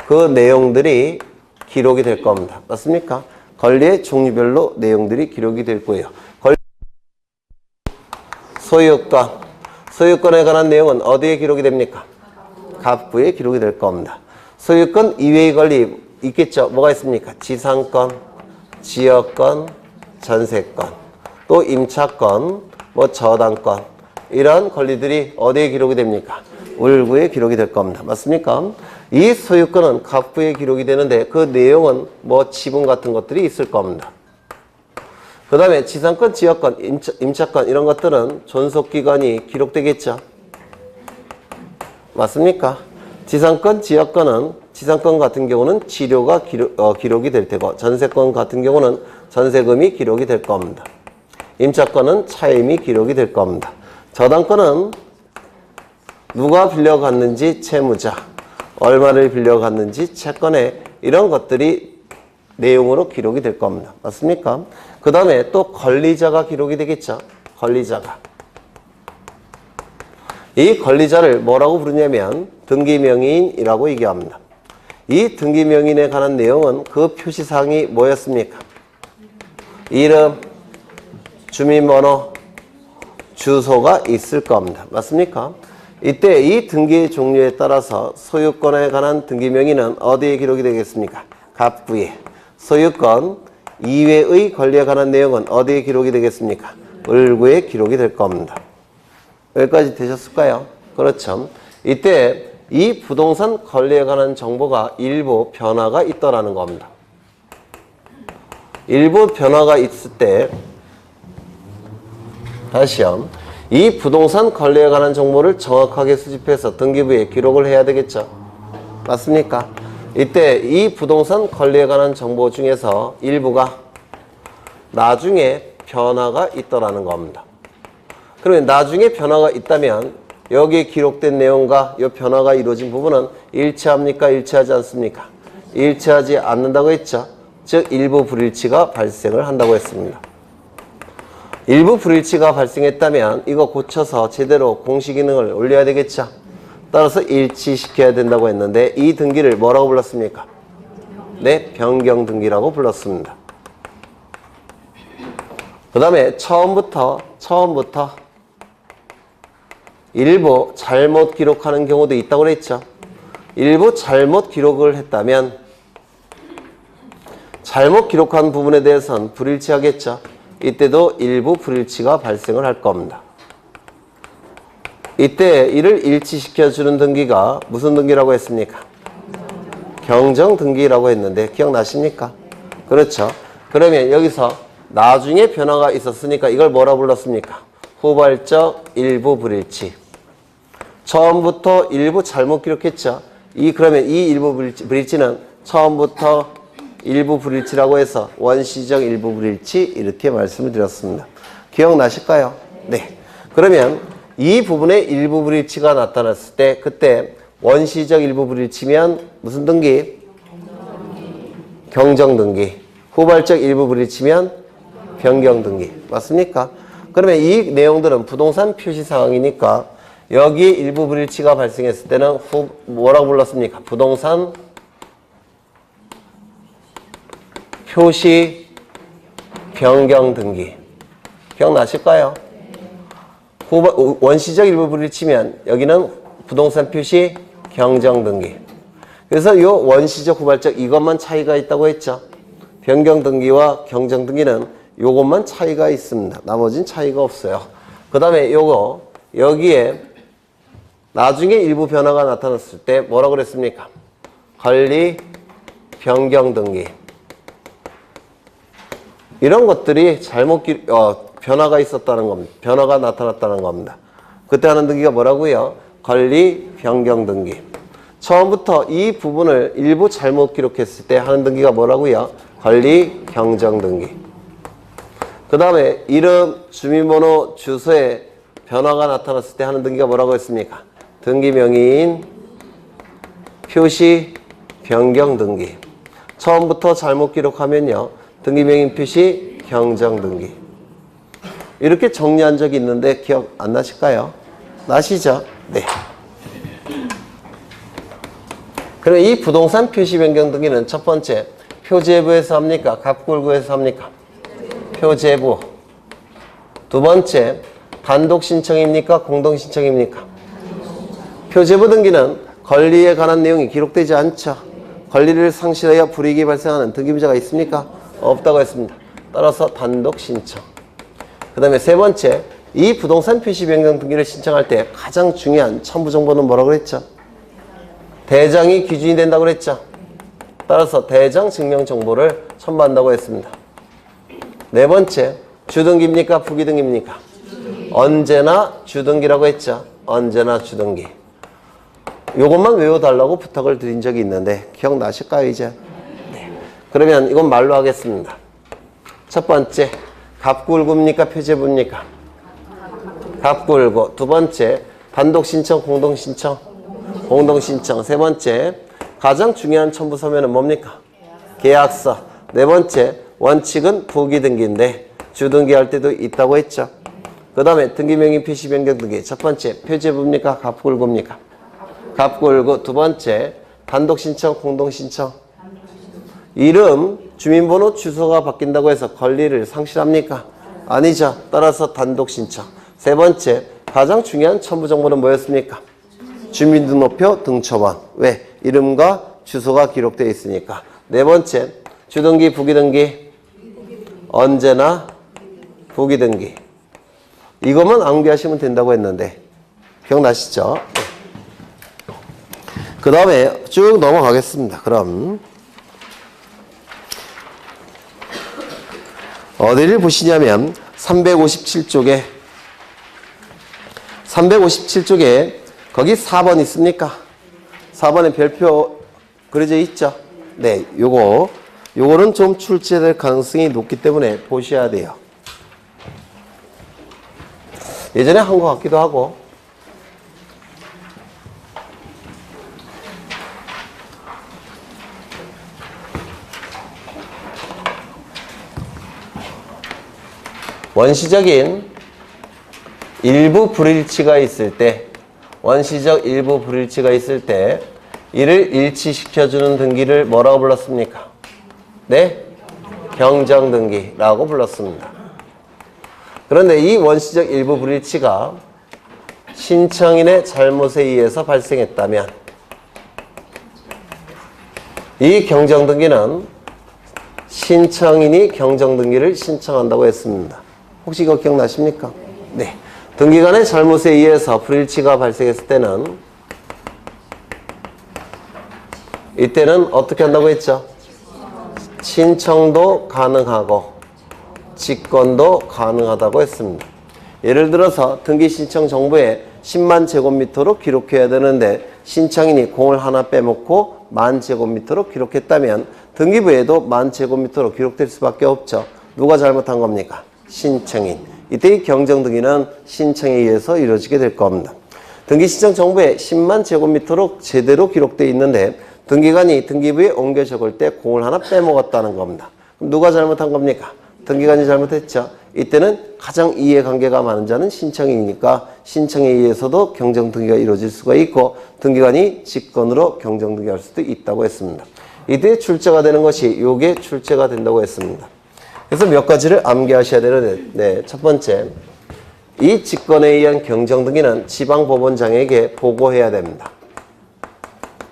그 내용들이 기록이 될 겁니다. 맞습니까? 권리의 종류별로 내용들이 기록이 될 거예요. 소유권. 소유권에 관한 내용은 어디에 기록이 됩니까? 갑부에 기록이 될 겁니다. 소유권 이외의 권리 있겠죠? 뭐가 있습니까? 지상권, 지역권, 전세권, 또 임차권, 뭐 저당권, 이런 권리들이 어디에 기록이 됩니까? 울구에 기록이 될 겁니다. 맞습니까? 이 소유권은 갑부에 기록이 되는데 그 내용은 뭐 지분 같은 것들이 있을 겁니다. 그 다음에 지상권, 지역권, 임차권 이런 것들은 존속기간이 기록되겠죠. 맞습니까? 지상권, 지역권은 지상권 같은 경우는 지료가 기록이 될 테고 전세권 같은 경우는 전세금이 기록이 될 겁니다. 임차권은 차임이 기록이 될 겁니다. 저당권은 누가 빌려갔는지 채무자, 얼마를 빌려갔는지 채권에 이런 것들이 내용으로 기록이 될 겁니다. 맞습니까? 그 다음에 또 권리자가 기록이 되겠죠. 권리자가. 이 권리자를 뭐라고 부르냐면 등기명의인이라고 얘기합니다. 이 등기명의인에 관한 내용은 그 표시사항이 뭐였습니까? 이름, 주민번호, 주소가 있을 겁니다. 맞습니까? 이때 이 등기의 종류에 따라서 소유권에 관한 등기명의는 어디에 기록이 되겠습니까? 갑부에. 소유권 이외의 권리에 관한 내용은 어디에 기록이 되겠습니까? 을구에 기록이 될 겁니다. 여기까지 되셨을까요? 그렇죠. 이때 이 부동산 권리에 관한 정보가 일부 변화가 있더라는 겁니다. 일부 변화가 있을 때 다시요. 이 부동산 권리에 관한 정보를 정확하게 수집해서 등기부에 기록을 해야 되겠죠. 맞습니까? 이때 이 부동산 권리에 관한 정보 중에서 일부가 나중에 변화가 있더라는 겁니다. 그러면 나중에 변화가 있다면 여기에 기록된 내용과 이 변화가 이루어진 부분은 일치합니까? 일치하지 않습니까? 일치하지 않는다고 했죠. 즉 일부 불일치가 발생을 한다고 했습니다. 일부 불일치가 발생했다면 이거 고쳐서 제대로 공시 기능을 올려야 되겠죠. 따라서 일치시켜야 된다고 했는데 이 등기를 뭐라고 불렀습니까? 네, 변경 등기라고 불렀습니다. 그 다음에 처음부터 일부 잘못 기록하는 경우도 있다고 그랬죠. 일부 잘못 기록을 했다면 잘못 기록한 부분에 대해서는 불일치하겠죠. 이때도 일부 불일치가 발생을 할 겁니다. 이때 이를 일치시켜주는 등기가 무슨 등기라고 했습니까? 경정 등기라고 했는데 기억나십니까? 그렇죠. 그러면 여기서 나중에 변화가 있었으니까 이걸 뭐라 불렀습니까? 후발적 일부 불일치. 처음부터 일부 잘못 기록했죠. 그러면 이 일부 불일치는 처음부터 일부 불일치라고 해서 원시적 일부 불일치 이렇게 말씀을 드렸습니다. 기억나실까요? 네. 그러면 이 부분에 일부 불일치가 나타났을 때 그때 원시적 일부 불일치면 무슨 등기? 경정 등기. 후발적 일부 불일치면 변경 등기. 맞습니까? 그러면 이 내용들은 부동산 표시 사항이니까 여기에 일부 불일치가 발생했을 때는 뭐라고 불렀습니까? 부동산 표시 변경 등기. 기억나실까요? 원시적 일부 불일치면 여기는 부동산 표시 경정 등기. 그래서 이 원시적 후발적 이것만 차이가 있다고 했죠. 변경 등기와 경정 등기는 요것만 차이가 있습니다. 나머지는 차이가 없어요. 그 다음에 요거 여기에 나중에 일부 변화가 나타났을 때 뭐라고 그랬습니까? 권리 변경 등기. 이런 것들이 잘못 변화가 있었다는 겁니다. 변화가 나타났다는 겁니다. 그때 하는 등기가 뭐라고요? 권리 변경 등기. 처음부터 이 부분을 일부 잘못 기록했을 때 하는 등기가 뭐라고요? 권리 경정 등기. 그 다음에 이름, 주민번호, 주소에 변화가 나타났을 때 하는 등기가 뭐라고 했습니까? 등기명의인 표시 변경 등기. 처음부터 잘못 기록하면요. 등기명의인 표시 경정 등기. 이렇게 정리한 적이 있는데 기억 안 나실까요? 나시죠? 네. 그럼 이 부동산 표시 변경 등기는 첫 번째 표제부에서 합니까? 갑골구에서 합니까? 표제부. 두 번째 단독 신청입니까? 공동 신청입니까? 표제부 등기는 권리에 관한 내용이 기록되지 않죠. 권리를 상실하여 불이익이 발생하는 등기부자가 있습니까? 없다고 했습니다. 따라서 단독 신청. 그 다음에 세 번째, 이 부동산 표시 변경 등기를 신청할 때 가장 중요한 첨부 정보는 뭐라고 그랬죠? 대장이 기준이 된다고 그랬죠. 따라서 대장 증명 정보를 첨부한다고 했습니다. 네 번째, 주등기입니까? 부기등기입니까? 언제나 주등기라고 했죠. 언제나 주등기. 요것만 외워달라고 부탁을 드린 적이 있는데 기억나실까요 이제? 네. 그러면 이건 말로 하겠습니다. 첫 번째, 갑구을구입니까? 표제부입니까? 갑구을구. 두 번째, 단독 신청, 공동 신청? 공동 신청. 세 번째, 가장 중요한 첨부 서면은 뭡니까? 계약서. 네 번째, 원칙은 부기등기인데 주등기할 때도 있다고 했죠. 그 다음에 등기명의 표시 변경 등기. 첫 번째, 표제부입니까? 갑구을구입니까? 갑구을구. 두 번째, 단독 신청, 공동 신청? 이름, 주민번호, 주소가 바뀐다고 해서 권리를 상실합니까? 아니죠. 따라서 단독 신청. 세 번째, 가장 중요한 첨부 정보는 뭐였습니까? 주민등록표 등초번. 왜? 이름과 주소가 기록되어 있으니까. 네 번째, 주등기, 부기등기. 언제나 부기등기. 이것만 암기하시면 된다고 했는데 기억나시죠? 그 다음에 쭉 넘어가겠습니다. 그럼 어디를 보시냐면 357쪽에 거기 4번 있습니까? 4번에 별표 그려져 있죠? 네, 요거는 좀 출제될 가능성이 높기 때문에 보셔야 돼요. 예전에 한 것 같기도 하고. 원시적인 일부 불일치가 있을 때, 이를 일치시켜주는 등기를 뭐라고 불렀습니까? 네? 경정등기라고 불렀습니다. 그런데 이 원시적 일부 불일치가 신청인의 잘못에 의해서 발생했다면 이 경정등기는 신청인이 경정등기를 신청한다고 했습니다. 혹시 이거 기억나십니까? 네. 등기관의 잘못에 의해서 불일치가 발생했을 때는 이때는 어떻게 한다고 했죠? 신청도 가능하고 직권도 가능하다고 했습니다. 예를 들어서 등기 신청 정보에 10만 제곱미터로 기록해야 되는데 신청인이 공을 하나 빼먹고 10,000 제곱미터로 기록했다면 등기부에도 10,000 제곱미터로 기록될 수밖에 없죠. 누가 잘못한 겁니까? 신청인. 이때 이 경정등기는 신청에 의해서 이루어지게 될 겁니다. 등기 신청 정보에 10만 제곱미터로 제대로 기록되어 있는데 등기관이 등기부에 옮겨 적을 때 공을 하나 빼먹었다는 겁니다. 그럼 누가 잘못한 겁니까? 등기관이 잘못했죠. 이때는 가장 이해관계가 많은 자는 신청인이니까 신청에 의해서도 경정등기가 이루어질 수가 있고 등기관이 직권으로 경정등기할 수도 있다고 했습니다. 이때 출제가 되는 것이 요게 출제가 된다고 했습니다. 그래서 몇 가지를 암기하셔야 되는데, 네, 첫 번째, 이 직권에 의한 경정등기는 지방법원장에게 보고해야 됩니다.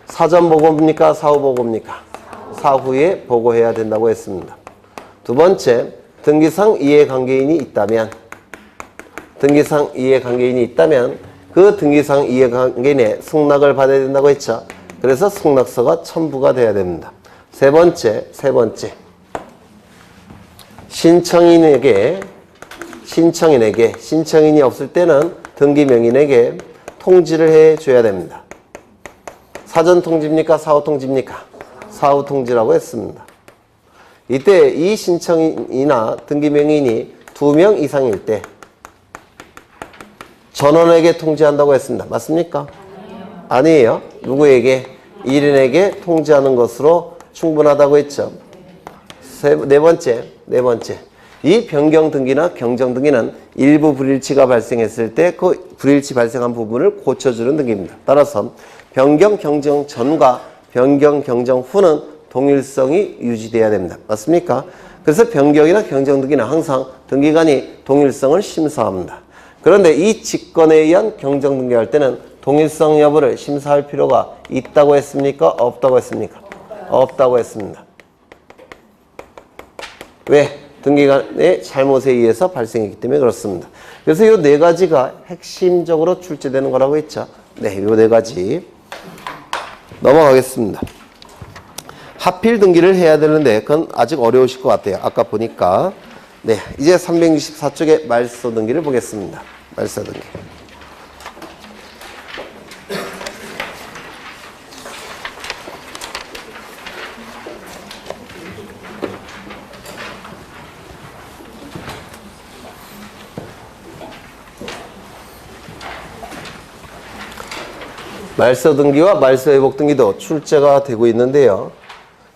사전 보고입니까? 사후 보고입니까? 사후에 보고해야 된다고 했습니다. 두 번째, 등기상 이해관계인이 있다면 그 등기상 이해관계인의 승낙을 받아야 된다고 했죠. 그래서 승낙서가 첨부가 돼야 됩니다. 세 번째, 신청인이 없을 때는 등기명인에게 통지를 해줘야 됩니다. 사전 통지입니까? 사후 통지입니까? 사후 통지라고 했습니다. 이때 이 신청인이나 등기명인이 2명 이상일 때 전원에게 통지한다고 했습니다. 맞습니까? 아니에요. 누구에게? 1인에게 통지하는 것으로 충분하다고 했죠. 네 번째. 이 변경등기나 경정등기는 일부 불일치가 발생했을 때 그 불일치 발생한 부분을 고쳐주는 등기입니다. 따라서 변경 경정 전과 변경 경정 후는 동일성이 유지돼야 됩니다. 맞습니까? 그래서 변경이나 경정등기는 항상 등기관이 동일성을 심사합니다. 그런데 이 직권에 의한 경정등기할 때는 동일성 여부를 심사할 필요가 있다고 했습니까? 없다고 했습니까? 없다고 했습니다. 왜? 등기관의 잘못에 의해서 발생했기 때문에 그렇습니다. 그래서 이 네 가지가 핵심적으로 출제되는 거라고 했죠. 네, 이 네 가지. 넘어가겠습니다. 하필 등기를 해야 되는데 그건 아직 어려우실 것 같아요. 아까 보니까. 네, 이제 364쪽의 말소 등기를 보겠습니다. 말소 등기. 말소 등기와 말소 회복 등기도 출제가 되고 있는데요.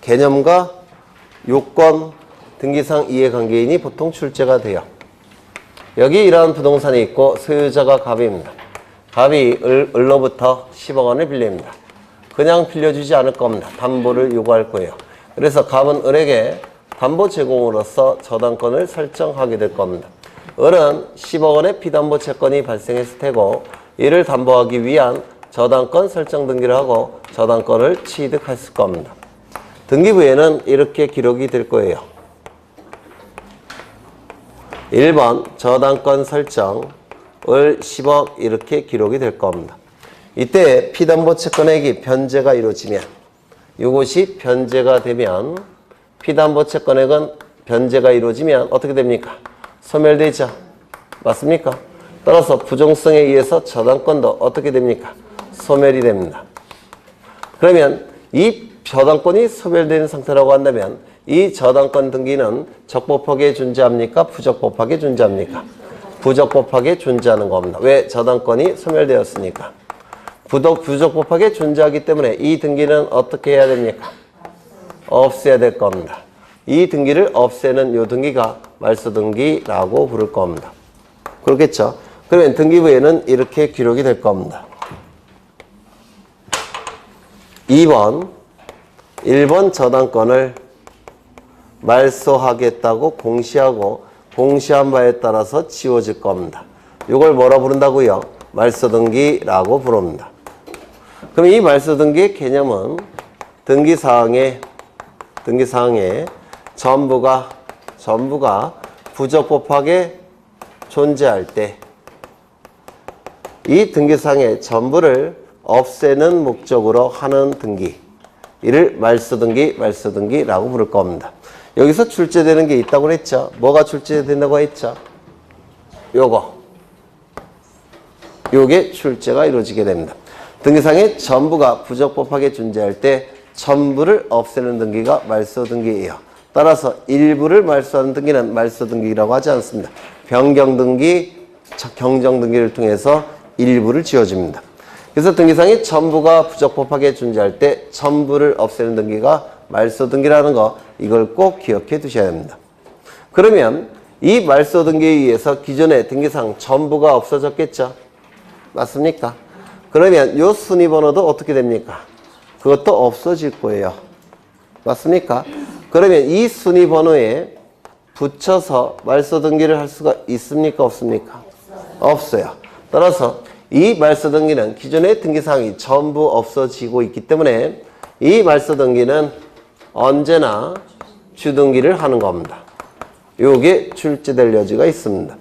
개념과 요건, 등기상 이해관계인이 보통 출제가 돼요. 여기 이러한 부동산이 있고 소유자가 갑입니다. 갑이 을로부터 10억 원을 빌립니다. 그냥 빌려주지 않을 겁니다. 담보를 요구할 거예요. 그래서 갑은 을에게 담보 제공으로서 저당권을 설정하게 될 겁니다. 을은 10억 원의 비담보 채권이 발생했을 테고 이를 담보하기 위한 저당권 설정 등기를 하고 저당권을 취득했을 겁니다. 등기부에는 이렇게 기록이 될 거예요. 1번 저당권 설정 을 10억 이렇게 기록이 될 겁니다. 이때 피담보 채권액이 변제가 이루어지면 이것이 변제가 되면 피담보 채권액은 변제가 이루어지면 어떻게 됩니까? 소멸되죠. 맞습니까? 따라서 부정성에 의해서 저당권도 어떻게 됩니까? 소멸이 됩니다. 그러면 이 저당권이 소멸된 상태라고 한다면 이 저당권 등기는 적법하게 존재합니까? 부적법하게 존재합니까? 부적법하게 존재하는 겁니다. 왜? 저당권이 소멸되었으니까. 부적법하게 존재하기 때문에 이 등기는 어떻게 해야 됩니까? 없애야 될 겁니다. 이 등기를 없애는 이 등기가 말소등기라고 부를 겁니다. 그렇겠죠? 그러면 등기부에는 이렇게 기록이 될 겁니다. 2번 1번 저당권을 말소하겠다고 공시하고 공시한 바에 따라서 지워질 겁니다. 이걸 뭐라 부른다고요? 말소등기라고 부릅니다. 그럼 이 말소등기의 개념은 등기사항에 전부가 부적법하게 존재할 때 이 등기사항의 전부를 없애는 목적으로 하는 등기, 이를 말소등기라고 부를 겁니다. 여기서 출제되는 게 있다고 그랬죠. 뭐가 출제된다고 했죠? 요게 출제가 이루어지게 됩니다. 등기상의 전부가 부적법하게 존재할 때 전부를 없애는 등기가 말소등기예요. 따라서 일부를 말소하는 등기는 말소등기라고 하지 않습니다. 변경등기, 경정등기를 통해서 일부를 지어줍니다. 그래서 등기상의 전부가 부적법하게 존재할 때 전부를 없애는 등기가 말소등기라는 거, 이걸 꼭 기억해 두셔야 됩니다. 그러면 이 말소등기에 의해서 기존의 등기상 전부가 없어졌겠죠? 맞습니까? 그러면 이 순위번호도 어떻게 됩니까? 그것도 없어질 거예요. 맞습니까? 그러면 이 순위번호에 붙여서 말소등기를 할 수가 있습니까? 없습니까? 없어요. 따라서 이 말소등기는 기존의 등기사항이 전부 없어지고 있기 때문에 이 말소등기는 언제나 주등기를 하는 겁니다. 요게 출제될 여지가 있습니다.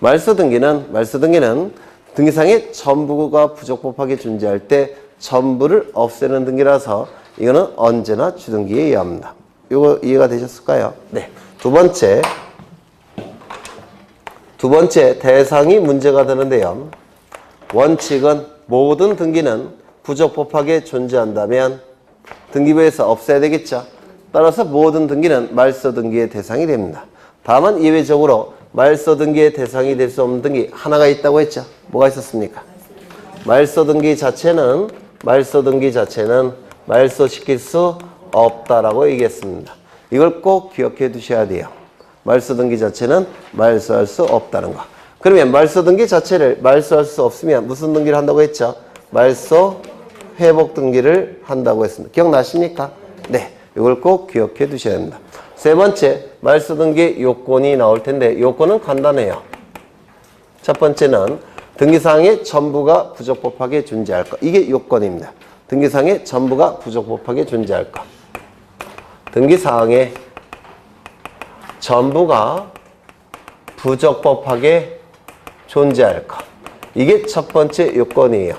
말소등기는 등기상의 전부가 부적법하게 존재할 때 전부를 없애는 등기라서 이거는 언제나 주등기에 의합니다. 요거 이해가 되셨을까요? 네. 두 번째 대상이 문제가 되는데요. 원칙은 모든 등기는 부적법하게 존재한다면 등기부에서 없애야 되겠죠. 따라서 모든 등기는 말소등기의 대상이 됩니다. 다만 예외적으로 말소등기의 대상이 될 수 없는 등기 하나가 있다고 했죠. 뭐가 있었습니까? 말소등기 자체는 말소시킬 수 없다라고 얘기했습니다. 이걸 꼭 기억해 두셔야 돼요. 말소등기 자체는 말소할 수 없다는 거. 그러면 말소등기 자체를 말소할 수 없으면 무슨 등기를 한다고 했죠? 말소 회복 등기를 한다고 했습니다. 기억나십니까? 네. 이걸 꼭 기억해 두셔야 합니다. 세 번째, 말소등기 요건이 나올 텐데 요건은 간단해요. 첫 번째는 등기사항의 전부가 부적법하게 존재할 것. 이게 요건입니다. 등기사항의 전부가 부적법하게 존재할 것. 등기사항의 전부가 부적법하게 존재할 것. 이게 첫 번째 요건이에요.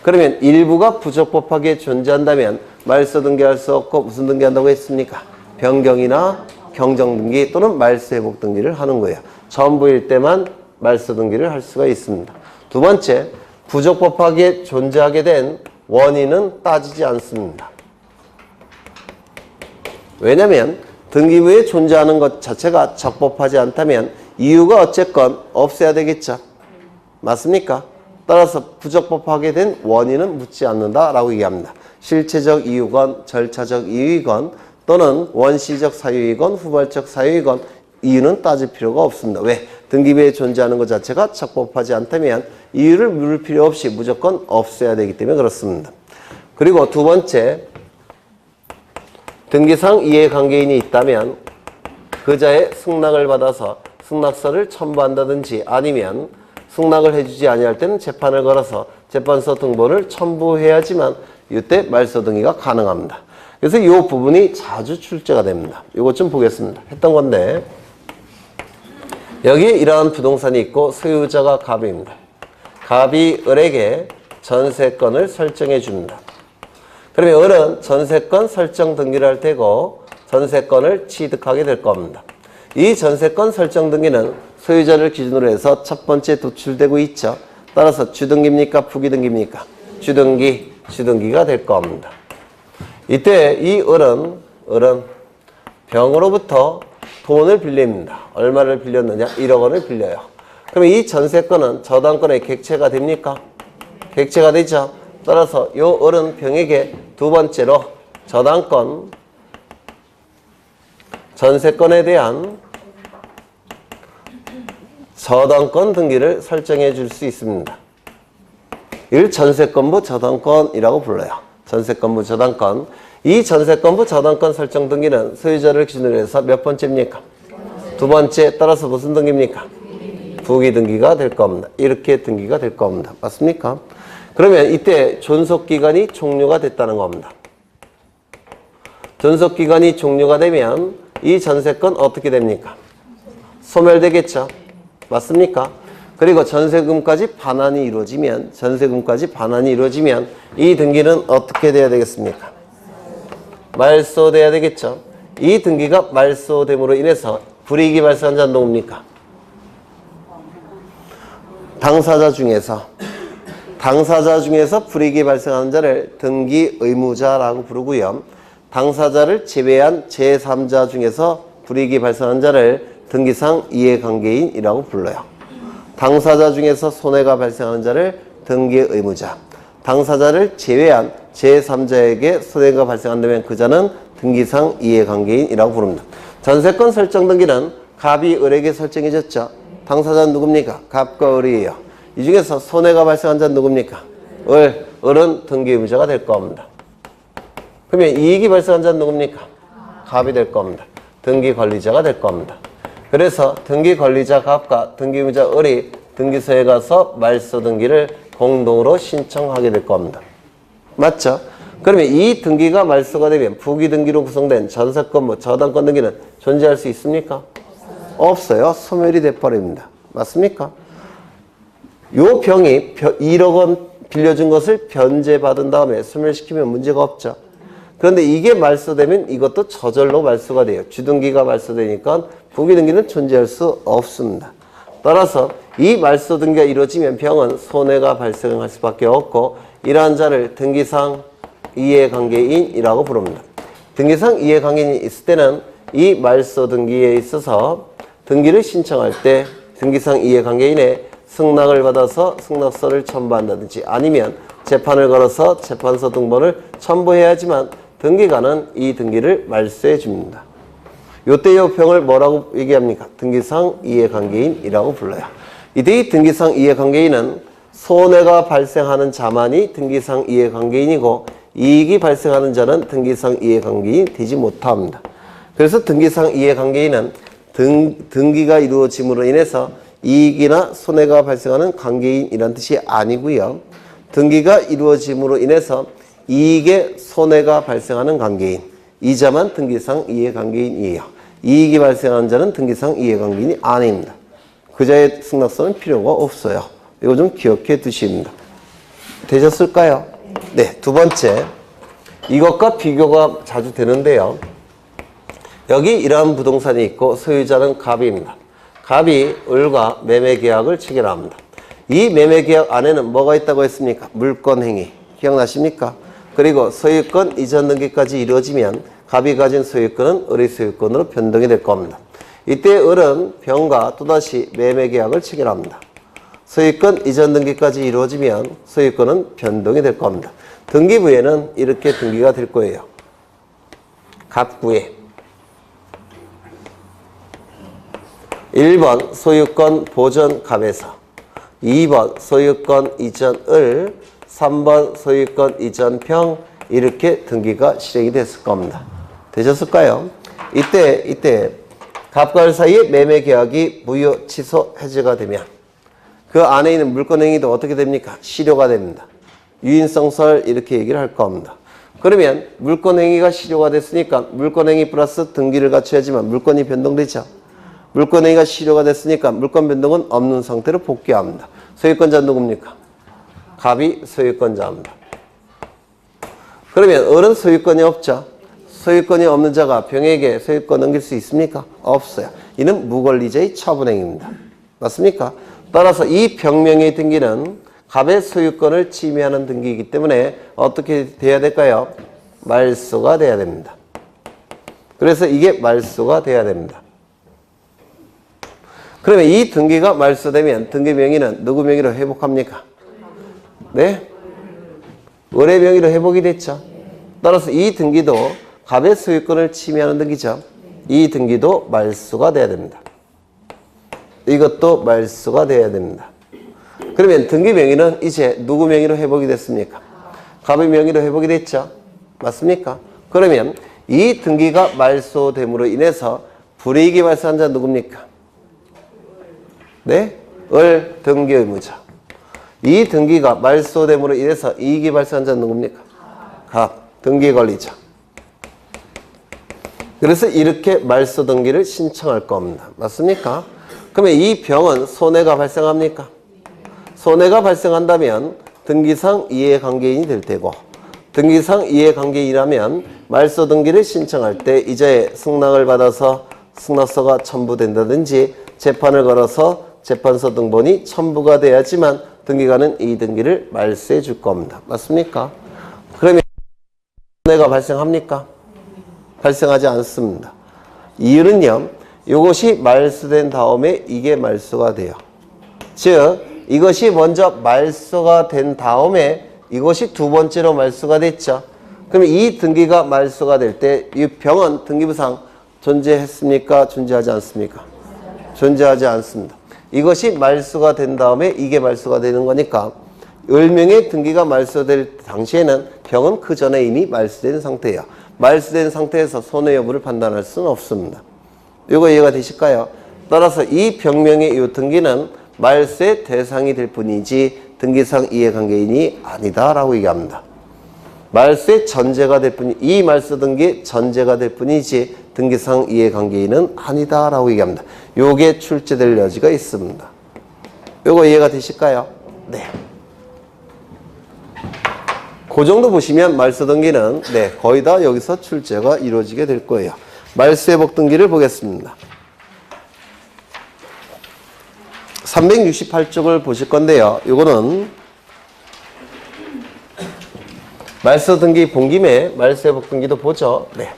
그러면 일부가 부적법하게 존재한다면 말소 등기할 수 없고 무슨 등기한다고 했습니까? 변경이나 경정 등기 또는 말소 회복 등기를 하는 거예요. 전부일 때만 말소 등기를 할 수가 있습니다. 두 번째, 부적법하게 존재하게 된 원인은 따지지 않습니다. 왜냐하면 등기부에 존재하는 것 자체가 적법하지 않다면 이유가 어쨌건 없어야 되겠죠. 맞습니까? 따라서 부적법하게 된 원인은 묻지 않는다라고 얘기합니다. 실체적 이유건 절차적 이유이건 또는 원시적 사유이건 후발적 사유이건 이유는 따질 필요가 없습니다. 왜? 등기부에 존재하는 것 자체가 적법하지 않다면 이유를 물을 필요 없이 무조건 없애야 되기 때문에 그렇습니다. 그리고 두 번째, 등기상 이해관계인이 있다면 그자의 승낙을 받아서 승낙서를 첨부한다든지 아니면 승낙을 해주지 아니할 때는 재판을 걸어서 재판서 등본을 첨부해야지만 이때 말소 등기가 가능합니다. 그래서 이 부분이 자주 출제가 됩니다. 이것 좀 보겠습니다. 했던 건데 여기에 이러한 부동산이 있고 소유자가 갑입니다. 갑이 을에게 전세권을 설정해 줍니다. 그러면 을은 전세권 설정 등기를 할 테고 전세권을 취득하게 될 겁니다. 이 전세권 설정 등기는 소유자를 기준으로 해서 첫 번째 도출되고 있죠. 따라서 주등기입니까? 부기등기입니까? 주등기가 될 겁니다. 이때 이 을은 병으로부터 돈을 빌립니다. 얼마를 빌렸느냐? 1억 원을 빌려요. 그러면 이 전세권은 저당권의 객체가 됩니까? 객체가 되죠. 따라서 이 을은 병에게 두 번째로 저당권, 전세권에 대한 저당권 등기를 설정해 줄 수 있습니다. 이를 전세권부 저당권이라고 불러요. 전세권부 저당권. 이 전세권부 저당권 설정 등기는 소유자를 기준으로 해서 몇 번째입니까? 두 번째. 따라서 무슨 등기입니까? 부기 등기가 될 겁니다. 이렇게 등기가 될 겁니다. 맞습니까? 그러면 이때 존속기간이 종료가 됐다는 겁니다. 존속기간이 종료가 되면 이 전세권 어떻게 됩니까? 소멸되겠죠. 맞습니까? 그리고 전세금까지 반환이 이루어지면 이 등기는 어떻게 돼야 되겠습니까? 말소돼야 되겠죠. 이 등기가 말소됨으로 인해서 불이익이 발생한 자는 누굽니까? 당사자 중에서 불이익이 발생하는 자를 등기 의무자라고 부르고요. 당사자를 제외한 제3자 중에서 불이익이 발생한 자를 등기상 이해관계인이라고 불러요. 당사자 중에서 손해가 발생하는 자를 등기 의무자, 당사자를 제외한 제3자에게 손해가 발생한다면 그 자는 등기상 이해관계인이라고 부릅니다. 전세권 설정 등기는 갑이 을에게 설정해졌죠. 당사자는 누굽니까? 갑과 을이에요. 이 중에서 손해가 발생한 자는 누굽니까? 을은 등기 의무자가 될 겁니다. 그러면 이익이 발생한 자는 누굽니까? 갑이 될 겁니다. 등기 권리자가 될 겁니다. 그래서 등기 권리자 갑과 등기 의무자 을이 등기소에 가서 말소 등기를 공동으로 신청하게 될 겁니다. 맞죠? 그러면 이 등기가 말소가 되면 부기 등기로 구성된 전세권, 저당권 등기는 존재할 수 있습니까? 없어요. 소멸이 돼버립니다. 맞습니까? 요 병이 1억 원 빌려준 것을 변제받은 다음에 소멸시키면 문제가 없죠. 그런데 이게 말소되면 이것도 저절로 말소가 돼요. 주등기가 말소되니까 부기등기는 존재할 수 없습니다. 따라서 이 말소등기가 이루어지면 병은 손해가 발생할 수밖에 없고 이러한 자를 등기상 이해관계인이라고 부릅니다. 등기상 이해관계인이 있을 때는 이 말소등기에 있어서 등기를 신청할 때 등기상 이해관계인의 승낙을 받아서 승낙서를 첨부한다든지 아니면 재판을 걸어서 재판서 등본을 첨부해야지만 등기관은 이 등기를 말소해 줍니다. 요때 요 병을 뭐라고 얘기합니까? 등기상 이해관계인이라고 불러요. 이때 이 등기상 이해관계인은 손해가 발생하는 자만이 등기상 이해관계인이고 이익이 발생하는 자는 등기상 이해관계인이 되지 못합니다. 그래서 등기상 이해관계인은 등기가 이루어짐으로 인해서 이익이나 손해가 발생하는 관계인이란 뜻이 아니고요. 등기가 이루어짐으로 인해서 이익에 손해가 발생하는 관계인, 이자만 등기상 이해관계인이에요. 이익이 발생하는 자는 등기상 이해관계인이 아닙니다. 그 자의 승낙서는 필요가 없어요. 이거 좀 기억해 두십니다. 되셨을까요? 네, 두 번째. 이것과 비교가 자주 되는데요. 여기 이러한 부동산이 있고 소유자는 갑입니다. 갑이 을과 매매계약을 체결합니다. 이 매매계약 안에는 뭐가 있다고 했습니까? 물권행위. 기억나십니까? 그리고 소유권 이전 등기까지 이루어지면 갑이 가진 소유권은 을의 소유권으로 변동이 될 겁니다. 이때 을은 병과 또다시 매매계약을 체결합니다. 소유권 이전 등기까지 이루어지면 소유권은 변동이 될 겁니다. 등기부에는 이렇게 등기가 될 거예요. 갑구에 1번 소유권 보전 갑에서 2번 소유권 이전 을 3번 소유권 이전 평 이렇게 등기가 실행이 됐을 겁니다. 되셨을까요? 이때 갑과 을 사이의 매매 계약이 무효, 취소, 해지가 되면 그 안에 있는 물권행위도 어떻게 됩니까? 실효가 됩니다. 유인성설 이렇게 얘기를 할 겁니다. 그러면 물권행위가 실효가 됐으니까 물권행위 플러스 등기를 갖춰야지만 물권이 변동되죠. 물권행위가 실효가 됐으니까 물권 변동은 없는 상태로 복귀합니다. 소유권자 누굽니까? 갑이 소유권자입니다. 그러면 을은 소유권이 없죠. 소유권이 없는 자가 병에게 소유권 넘길 수 있습니까? 없어요. 이는 무권리자의 처분행위입니다. 맞습니까? 따라서 이 병명의 등기는 갑의 소유권을 침해하는 등기이기 때문에 어떻게 돼야 될까요? 말소가 돼야 됩니다. 그래서 이게 말소가 돼야 됩니다. 그러면 이 등기가 말소되면 등기 명의는 누구 명의로 회복합니까? 네? 을의 명의로 회복이 됐죠. 따라서 이 등기도 갑의 소유권을 침해하는 등기죠. 이 등기도 말소가 돼야 됩니다. 이것도 말소가 돼야 됩니다. 그러면 등기 명의는 이제 누구 명의로 회복이 됐습니까? 갑의 명의로 회복이 됐죠. 맞습니까? 그러면 이 등기가 말소됨으로 인해서 불이익이 발생한 자 누굽니까? 네? 을 등기 의무자. 이 등기가 말소됨으로 인해서 이익이 발생한 자는 누굽니까? 갑 등기 권리자. 그래서 이렇게 말소 등기를 신청할 겁니다. 맞습니까? 그러면 이 병은 손해가 발생합니까? 손해가 발생한다면 등기상 이해관계인이 될 테고 등기상 이해관계인이라면 말소 등기를 신청할 때 이자의 승낙을 받아서 승낙서가 첨부된다든지 재판을 걸어서 재판서 등본이 첨부가 돼야지만 등기관은 이 등기를 말소해 줄 겁니다. 맞습니까? 그러면 손해가 발생합니까? 발생하지 않습니다. 이유는요. 이것이 말소된 다음에 이게 말소가 돼요. 즉 이것이 먼저 말소가 된 다음에 이것이 두 번째로 말소가 됐죠. 그러면 이 등기가 말소가 될 때 이 병은 등기부상 존재했습니까? 존재하지 않습니까? 존재하지 않습니다. 이것이 말소가 된 다음에 이게 말소가 되는 거니까 을명의 등기가 말소될 당시에는 병은 그 전에 이미 말소된 상태예요. 말소된 상태에서 손해 여부를 판단할 수는 없습니다. 이거 이해가 되실까요? 따라서 이 병명의 이 등기는 말소의 대상이 될 뿐이지 등기상 이해관계인이 아니다라고 얘기합니다. 말소의 전제가 될 뿐이 이 말소 등기의 전제가 될 뿐이지 등기상 이해관계인은 아니다라고 얘기합니다. 요게 출제될 여지가 있습니다. 요거 이해가 되실까요? 네. 그 정도 보시면 말소 등기는 네, 거의 다 여기서 출제가 이루어지게 될 거예요. 말소 회복 등기를 보겠습니다. 368쪽을 보실 건데요. 요거는 말소 등기 본 김에 말소 회복 등기도 보죠. 네.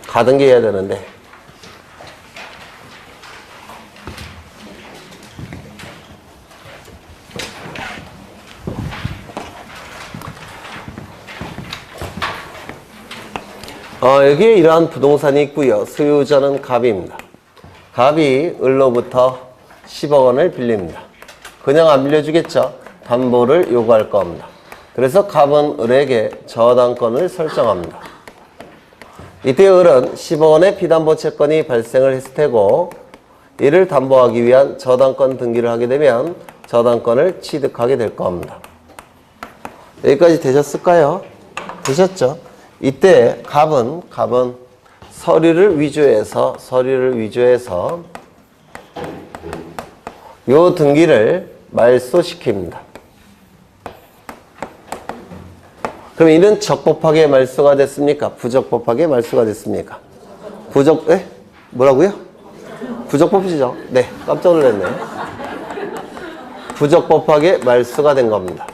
가등기 해야 되는데. 여기에 이러한 부동산이 있고요. 소유자는 갑입니다. 갑이 을로부터 10억 원을 빌립니다. 그냥 안 빌려주겠죠. 담보를 요구할 겁니다. 그래서 갑은 을에게 저당권을 설정합니다. 이때 을은 10억 원의 피담보 채권이 발생을 했을 테고 이를 담보하기 위한 저당권 등기를 하게 되면 저당권을 취득하게 될 겁니다. 여기까지 되셨을까요? 되셨죠? 이때 갑은 서류를 위조해서 요 등기를 말소시킵니다. 그럼 이는 적법하게 말소가 됐습니까? 부적법하게 말소가 됐습니까? 뭐라고요? 부적법이죠? 네, 깜짝 놀랐네. 부적법하게 말소가 된 겁니다.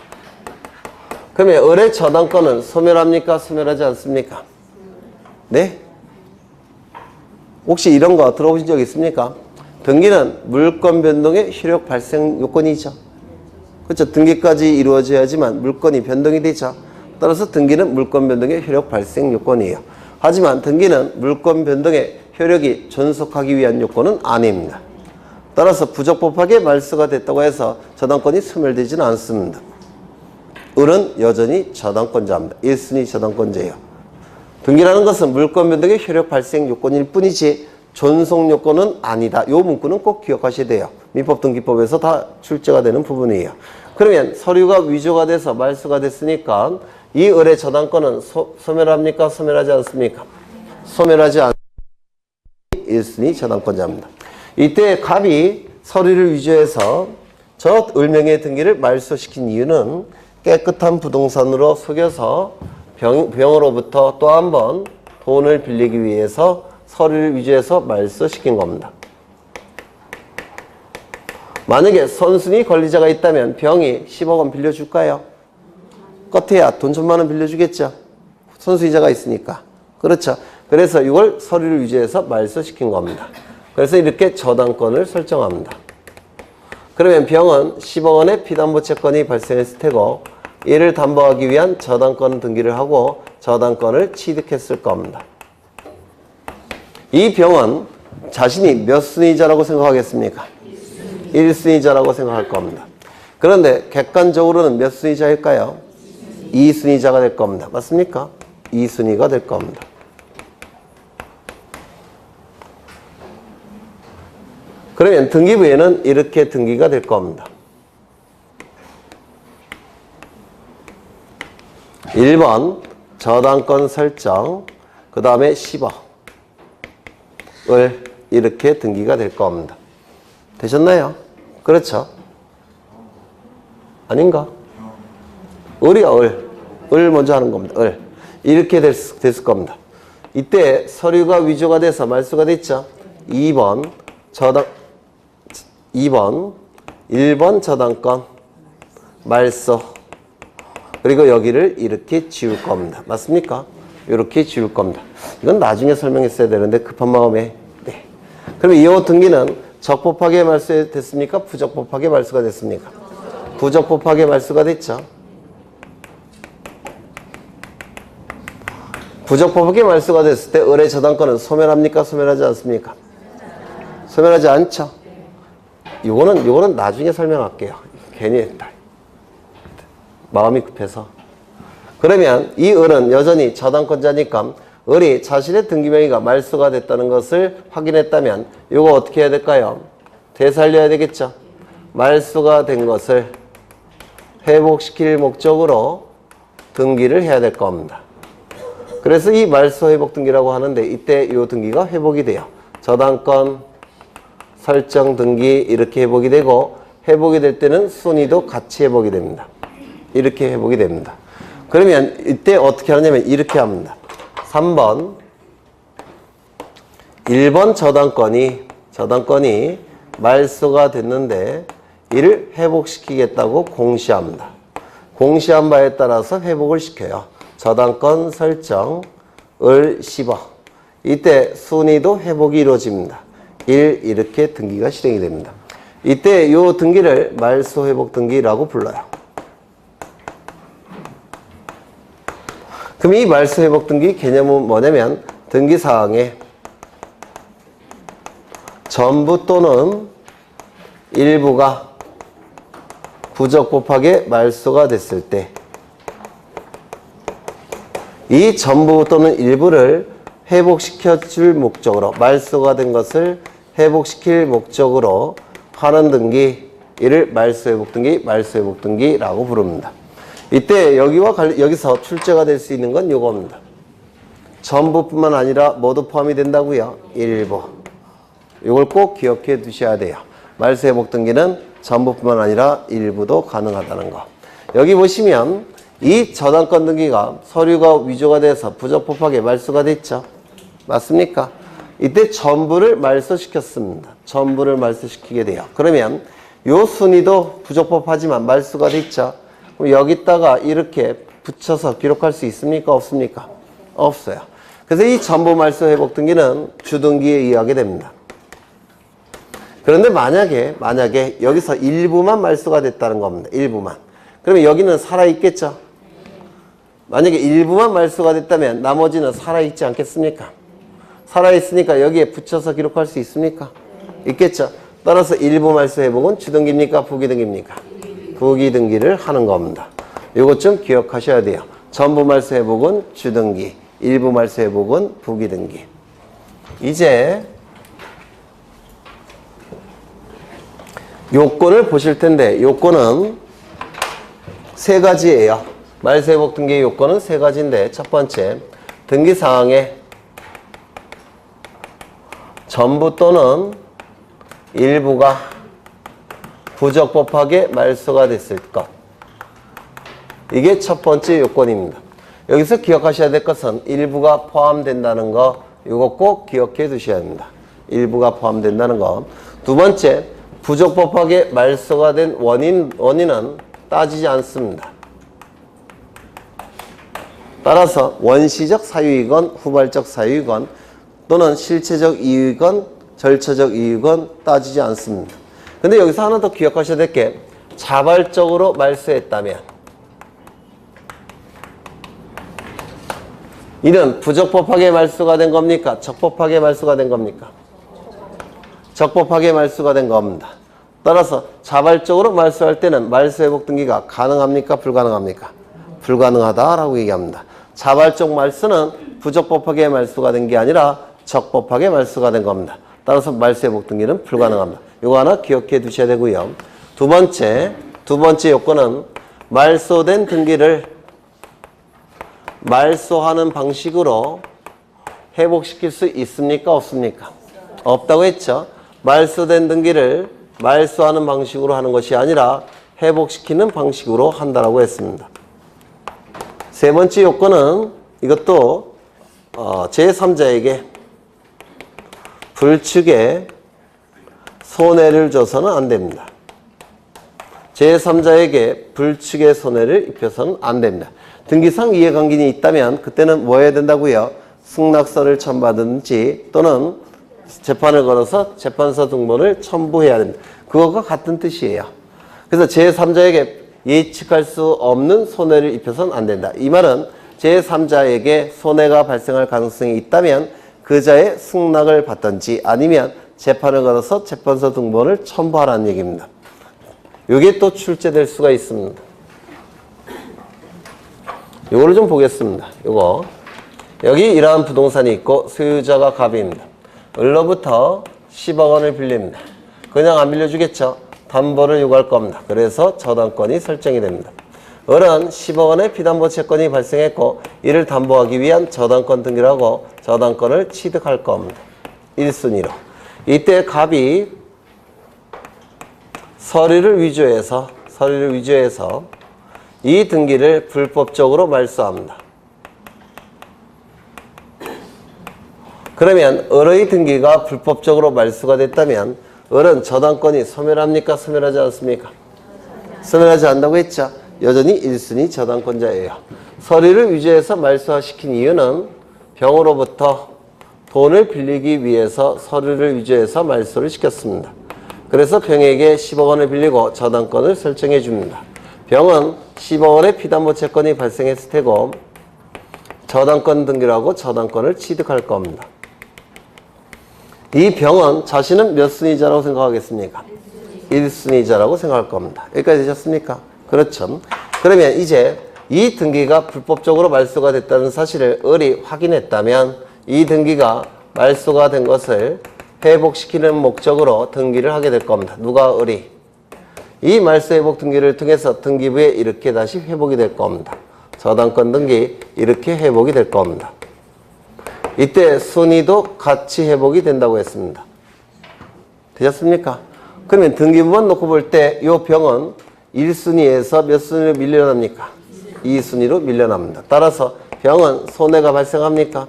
그러면 을의 저당권은 소멸합니까? 소멸하지 않습니까? 네? 혹시 이런 거 들어보신 적 있습니까? 등기는 물권 변동의 효력 발생 요건이죠. 그렇죠? 등기까지 이루어져야지만 물권이 변동이 되죠. 따라서 등기는 물권 변동의 효력 발생 요건이에요. 하지만 등기는 물권 변동의 효력이 존속하기 위한 요건은 아닙니다. 따라서 부적법하게 말소가 됐다고 해서 저당권이 소멸되지는 않습니다. 을은 여전히 저당권자입니다. 1순위 저당권자예요. 등기라는 것은 물권 변동의 효력 발생 요건일 뿐이지 존속 요건은 아니다. 요 문구는 꼭 기억하셔야 돼요. 민법등기법에서 다 출제가 되는 부분이에요. 그러면 서류가 위조가 돼서 말소가 됐으니까 이 을의 저당권은 소멸합니까? 소멸하지 않습니까? 소멸하지 않습니다. 1순위 저당권자입니다. 이때 갑이 서류를 위조해서 저 을명의 등기를 말소시킨 이유는 깨끗한 부동산으로 속여서 병으로부터 또 한 번 돈을 빌리기 위해서 서류를 위조해서 말소시킨 겁니다. 만약에 선순위 권리자가 있다면 병이 10억 원 빌려줄까요? 껏해야 돈 1,000만 원 빌려주겠죠. 선순위자가 있으니까. 그렇죠. 그래서 이걸 서류를 위조해서 말소시킨 겁니다. 그래서 이렇게 저당권을 설정합니다. 그러면 병은 10억 원의 피담보 채권이 발생했을 테고 이를 담보하기 위한 저당권 등기를 하고 저당권을 취득했을 겁니다. 이 병은 자신이 몇 순위자라고 생각하겠습니까? 1순위자라고 생각할 겁니다. 그런데 객관적으로는 몇 순위자일까요? 2순위자가 될 겁니다. 맞습니까? 2순위가 될 겁니다. 그러면 등기부에는 이렇게 등기가 될 겁니다. 1번 저당권 설정, 그 다음에 10억을 이렇게 등기가 될 겁니다. 되셨나요? 그렇죠? 아닌가? 을이야, 을 먼저 하는 겁니다. 을. 이렇게 됐을 겁니다. 이때 서류가 위조가 돼서 말소가 됐죠? 2번 1번 저당권 말소, 그리고 여기를 이렇게 지울 겁니다. 맞습니까? 이렇게 지울 겁니다. 이건 나중에 설명했어야 되는데 급한 마음에. 네. 그럼 이 등기는 적법하게 말소됐습니까? 부적법하게 말소가 됐습니까? 부적법하게 말소가 됐죠. 부적법하게 말소가 됐을 때 을의 저당권은 소멸합니까? 소멸하지 않습니까? 소멸하지 않죠. 요거는 나중에 설명할게요. 괜히 마음이 급해서. 그러면 이 을은 여전히 저당권자니까 을이 자신의 등기명의가 말소가 됐다는 것을 확인했다면 이거 어떻게 해야 될까요? 되살려야 되겠죠. 말소가 된 것을 회복시킬 목적으로 등기를 해야 될 겁니다. 그래서 이 말소 회복 등기라고 하는데 이때 이 등기가 회복이 돼요. 저당권 설정 등기 이렇게 회복이 되고 회복이 될 때는 순위도 같이 회복이 됩니다. 이렇게 회복이 됩니다. 그러면 이때 어떻게 하냐면 이렇게 합니다. 3번 1번 저당권이 말소가 됐는데 이를 회복시키겠다고 공시합니다. 공시한 바에 따라서 회복을 시켜요. 저당권 설정 을 10억. 이때 순위도 회복이 이루어집니다. 1 이렇게 등기가 실행이 됩니다. 이때 이 등기를 말소 회복 등기라고 불러요. 그럼 이 말소 회복 등기 개념은 뭐냐면 등기사항에 전부 또는 일부가 부적법하게 말소가 됐을 때 이 전부 또는 일부를 회복시켜 줄 목적으로 말소가 된 것을 회복시킬 목적으로 하는 등기, 이를 말소회복등기, 말소회복등기라고 부릅니다. 이때 여기서 출제가 될 수 있는 건 요겁니다. 전부뿐만 아니라 모두 포함이 된다고요. 일부. 이걸 꼭 기억해 두셔야 돼요. 말소회복등기는 전부뿐만 아니라 일부도 가능하다는 거. 여기 보시면 이 저당권 등기가 서류가 위조가 돼서 부적법하게 말소가 됐죠. 맞습니까? 이때 전부를 말소시켰습니다. 전부를 말소시키게 돼요. 그러면 요 순위도 부적법하지만 말소가 됐죠. 그럼 여기다가 이렇게 붙여서 기록할 수 있습니까? 없습니까? 없어요. 그래서 이 전부 말소 회복 등기는 주등기에 의하게 됩니다. 그런데 만약에 여기서 일부만 말소가 됐다는 겁니다. 일부만. 그러면 여기는 살아있겠죠? 만약에 일부만 말소가 됐다면 나머지는 살아있지 않겠습니까? 살아있으니까 여기에 붙여서 기록할 수 있습니까? 있겠죠? 따라서 일부 말소 회복은 주등기입니까? 부기등기입니까? 부기등기를 하는 겁니다. 이것 좀 기억하셔야 돼요. 전부 말소 회복은 주등기, 일부 말소 회복은 부기등기. 이제 요건을 보실 텐데 요건은 세 가지예요. 말소 회복 등기의 요건은 세 가지인데 첫 번째, 등기 사항에 전부 또는 일부가 부적법하게 말소가 됐을 것. 이게 첫 번째 요건입니다. 여기서 기억하셔야 될 것은 일부가 포함된다는 거, 이거 꼭 기억해 두셔야 합니다. 일부가 포함된다는 거. 두 번째, 부적법하게 말소가 된 원인은 따지지 않습니다. 따라서 원시적 사유이건 후발적 사유이건 또는 실체적 이유이건 절차적 이유건 따지지 않습니다. 근데 여기서 하나 더 기억하셔야 될 게 자발적으로 말소했다면 이는 부적법하게 말소가 된 겁니까? 적법하게 말소가 된 겁니까? 적법하게 말소가 된 겁니다. 따라서 자발적으로 말소할 때는 말소회복 등기가 가능합니까? 불가능합니까? 불가능하다라고 얘기합니다. 자발적 말소는 부적법하게 말소가 된 게 아니라 적법하게 말소가 된 겁니다. 따라서 말소회복 등기는 불가능합니다. 이거 하나 기억해 두셔야 되고요. 두 번째 요건은 말소된 등기를 말소하는 방식으로 회복시킬 수 있습니까? 없습니까? 없다고 했죠. 말소된 등기를 말소하는 방식으로 하는 것이 아니라 회복시키는 방식으로 한다라고 했습니다. 세 번째 요건은 이것도 제3자에게 불측에 손해를 줘서는 안 됩니다. 제3자에게 불측의 손해를 입혀서는 안 됩니다. 등기상 이해관계인이 있다면 그때는 뭐 해야 된다고요? 승낙서를 첨부하든지 또는 재판을 걸어서 재판서 등본을 첨부해야 됩니다. 그것과 같은 뜻이에요. 그래서 제3자에게 예측할 수 없는 손해를 입혀서는 안 된다. 이 말은 제3자에게 손해가 발생할 가능성이 있다면 그 자의 승낙을 받든지 아니면 재판을 걸어서 재판서 등본을 첨부하라는 얘기입니다. 이게 또 출제될 수가 있습니다. 요거를 좀 보겠습니다. 요거 여기 이러한 부동산이 있고 소유자가 갑입니다. 을로부터 10억 원을 빌립니다. 그냥 안 빌려주겠죠. 담보를 요구할 겁니다. 그래서 저당권이 설정이 됩니다. 을은 10억 원의 피담보 채권이 발생했고 이를 담보하기 위한 저당권 등기를 하고 저당권을 취득할 겁니다. 1순위로. 이때 갑이 서류를 위조해서 이 등기를 불법적으로 말소합니다. 그러면 을의 등기가 불법적으로 말소가 됐다면 을은 저당권이 소멸합니까? 소멸하지 않습니까? 소멸하지 않는다고 했죠. 여전히 1순위 저당권자예요. 서류를 위조해서 말소시킨 이유는 병으로부터 돈을 빌리기 위해서 서류를 위조해서 말소를 시켰습니다. 그래서 병에게 10억 원을 빌리고 저당권을 설정해 줍니다. 병은 10억 원의 피담보 채권이 발생했을 테고 저당권 등기를 하고 저당권을 취득할 겁니다. 이 병은 자신은 몇 순위자라고 생각하겠습니까? 1순위자라고 생각할 겁니다. 여기까지 되셨습니까? 그렇죠. 그러면 이제 이 등기가 불법적으로 말소가 됐다는 사실을 을이 확인했다면 이 등기가 말소가 된 것을 회복시키는 목적으로 등기를 하게 될 겁니다. 누가 을이. 이 말소 회복 등기를 통해서 등기부에 이렇게 다시 회복이 될 겁니다. 저당권 등기 이렇게 회복이 될 겁니다. 이때 순위도 같이 회복이 된다고 했습니다. 되셨습니까? 그러면 등기부만 놓고 볼 때 이 병은 1순위에서 몇 순위로 밀려납니까? 2순위로 밀려납니다. 따라서 병은 손해가 발생합니까?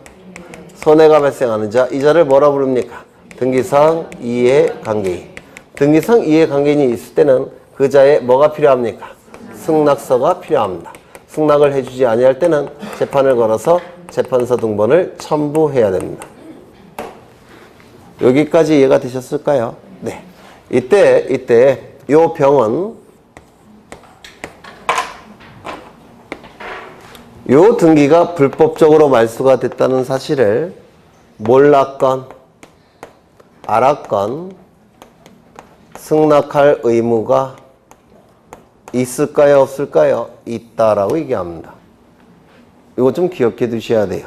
손해가 발생하는 자, 이자를 뭐라 부릅니까? 등기상 이해관계인. 등기상 이해관계인이 있을 때는 그 자에 뭐가 필요합니까? 승낙서가 필요합니다. 승낙을 해주지 아니할 때는 재판을 걸어서 재판서 등본을 첨부해야 됩니다. 여기까지 이해가 되셨을까요? 네. 이때 요 병은 요 등기가 불법적으로 말소가 됐다는 사실을 몰랐건 알았건 승낙할 의무가 있을까요? 없을까요? 있다라고 얘기합니다. 이거 좀 기억해 두셔야 돼요.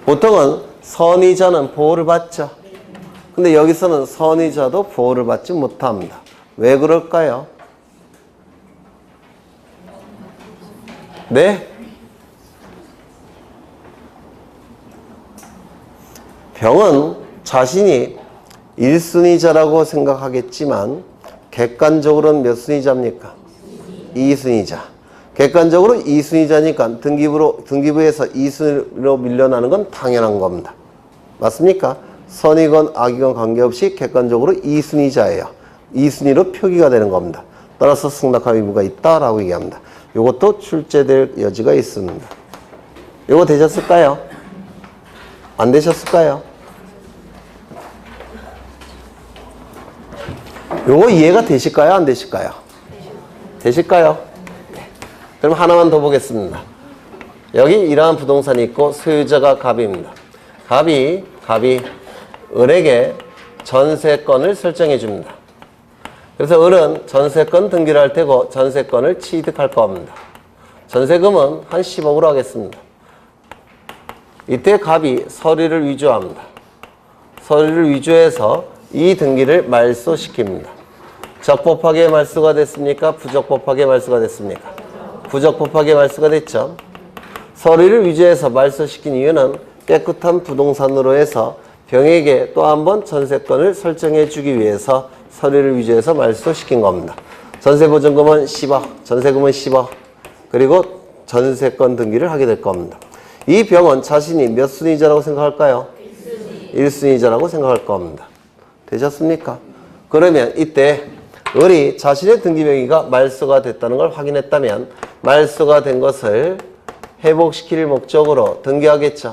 보통은 선의자는 보호를 받죠. 근데 여기서는 선의자도 보호를 받지 못합니다. 왜 그럴까요? 네? 병은 자신이 1순위자라고 생각하겠지만 객관적으로는 몇 순위자입니까? 2순위자. 객관적으로 2순위자니까 등기부에서 2순위로 밀려나는 건 당연한 겁니다. 맞습니까? 선이건 악이건 관계없이 객관적으로 2순위자예요. 2순위로 표기가 되는 겁니다. 따라서 승낙할 의무가 있다라고 얘기합니다. 이것도 출제될 여지가 있습니다. 이거 되셨을까요? 안 되셨을까요? 요거 이해가 되실까요? 안 되실까요? 되실까요? 네. 그럼 하나만 더 보겠습니다. 여기 이러한 부동산이 있고 소유자가 갑입니다. 갑이 을에게 전세권을 설정해 줍니다. 그래서 을은 전세권 등기를 할 테고 전세권을 취득할 겁니다. 전세금은 한 10억으로 하겠습니다. 이때 갑이 서류를 위조합니다. 서류를 위조해서 이 등기를 말소시킵니다. 적법하게 말소가 됐습니까? 부적법하게 말소가 됐습니까? 부적법하게 말소가 됐죠. 서류를 위조해서 말소시킨 이유는 깨끗한 부동산으로 해서 병에게 또 한 번 전세권을 설정해 주기 위해서 서류를 위조해서 말소시킨 겁니다. 전세보증금은 10억, 전세금은 10억, 그리고 전세권 등기를 하게 될 겁니다. 이 병은 자신이 몇 순위자라고 생각할까요? 1순위자라고 생각할 겁니다. 되셨습니까? 그러면 이때 을이 자신의 등기 명의가 말소가 됐다는 걸 확인했다면 말소가 된 것을 회복시킬 목적으로 등기하겠죠.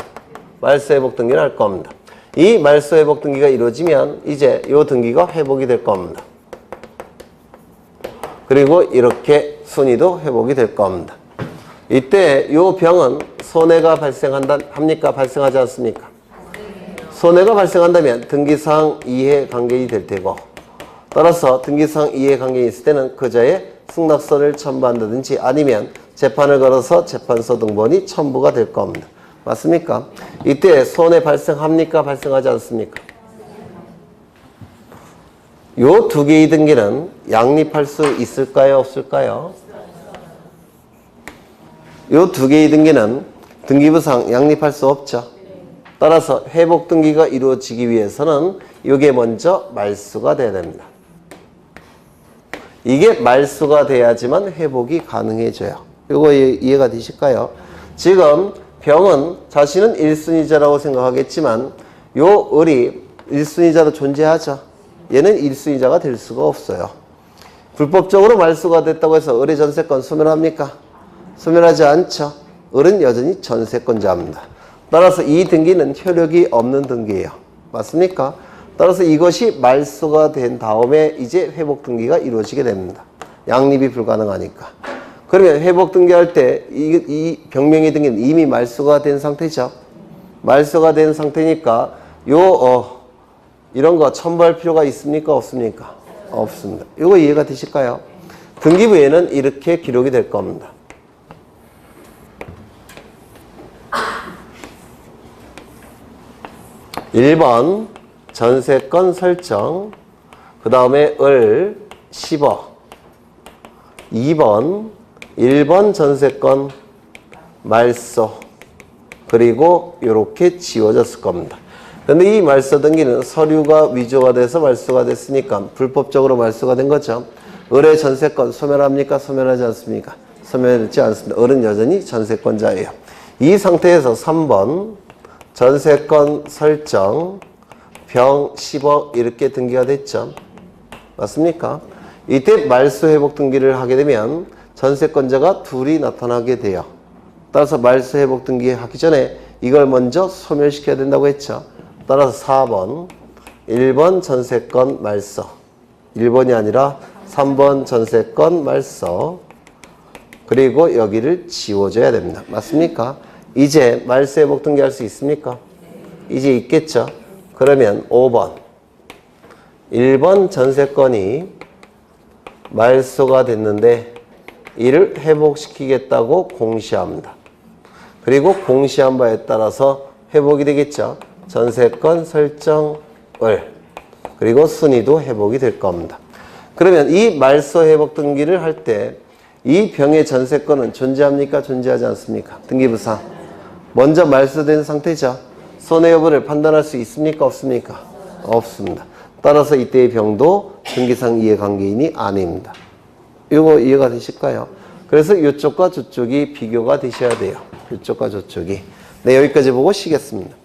말소 회복 등기를 할 겁니다. 이 말소 회복 등기가 이루어지면 이제 이 등기가 회복이 될 겁니다. 그리고 이렇게 순위도 회복이 될 겁니다. 이때 이 병은 손해가 합니까? 발생하지 않습니까? 손해가 발생한다면 등기상 이해관계인이 될 테고, 따라서 등기상 이해관계인이 있을 때는 그자의 승낙서를 첨부한다든지 아니면 재판을 걸어서 재판서 등본이 첨부가 될 겁니다. 맞습니까? 이때 손해 발생합니까? 발생하지 않습니까? 요 두 개의 등기는 양립할 수 있을까요? 없을까요? 요 두 개의 등기는 등기부상 양립할 수 없죠. 따라서 회복 등기가 이루어지기 위해서는 이게 먼저 말소가 돼야 됩니다. 이게 말소가 돼야지만 회복이 가능해져요. 이거 이해가 되실까요? 지금 병은 자신은 1순위자라고 생각하겠지만 요 을이 1순위자로 존재하죠. 얘는 1순위자가 될 수가 없어요. 불법적으로 말소가 됐다고 해서 을의 전세권 소멸합니까? 소멸하지 않죠. 을은 여전히 전세권자입니다. 따라서 이 등기는 효력이 없는 등기예요. 맞습니까? 따라서 이것이 말소가 된 다음에 이제 회복 등기가 이루어지게 됩니다. 양립이 불가능하니까. 그러면 회복 등기할 때 이 병명의 등기는 이미 말소가 된 상태죠. 말소가 된 상태니까 이런 거 첨부할 필요가 있습니까? 없습니까? 없습니다. 이거 이해가 되실까요? 등기부에는 이렇게 기록이 될 겁니다. 1번 전세권 설정, 그 다음에 을 10억, 2번 1번 전세권 말소, 그리고 이렇게 지워졌을 겁니다. 그런데 이 말소 등기는 서류가 위조가 돼서 말소가 됐으니까 불법적으로 말소가 된 거죠. 을의 전세권 소멸합니까? 소멸하지 않습니까? 소멸하지 않습니다. 을은 여전히 전세권자예요. 이 상태에서 3번 전세권 설정 병 10억 이렇게 등기가 됐죠. 맞습니까? 이때 말소 회복 등기를 하게 되면 전세권자가 둘이 나타나게 돼요. 따라서 말소 회복 등기 하기 전에 이걸 먼저 소멸시켜야 된다고 했죠. 따라서 4번 1번 전세권 말소, 1번이 아니라 3번 전세권 말소, 그리고 여기를 지워줘야 됩니다. 맞습니까? 이제 말소 회복 등기할 수 있습니까? 이제 있겠죠. 그러면 5번 1번 전세권이 말소가 됐는데 이를 회복시키겠다고 공시합니다. 그리고 공시한 바에 따라서 회복이 되겠죠. 전세권 설정을, 그리고 순위도 회복이 될 겁니다. 그러면 이 말소 회복 등기를 할 때 이 병의 전세권은 존재합니까? 존재하지 않습니까? 등기부상 먼저 말소된 상태죠. 손해 여부를 판단할 수 있습니까? 없습니까? 없습니다. 따라서 이때의 병도 등기상 이해관계인이 아닙니다. 이거 이해가 되실까요? 그래서 이쪽과 저쪽이 비교가 되셔야 돼요. 이쪽과 저쪽이. 네, 여기까지 보고 쉬겠습니다.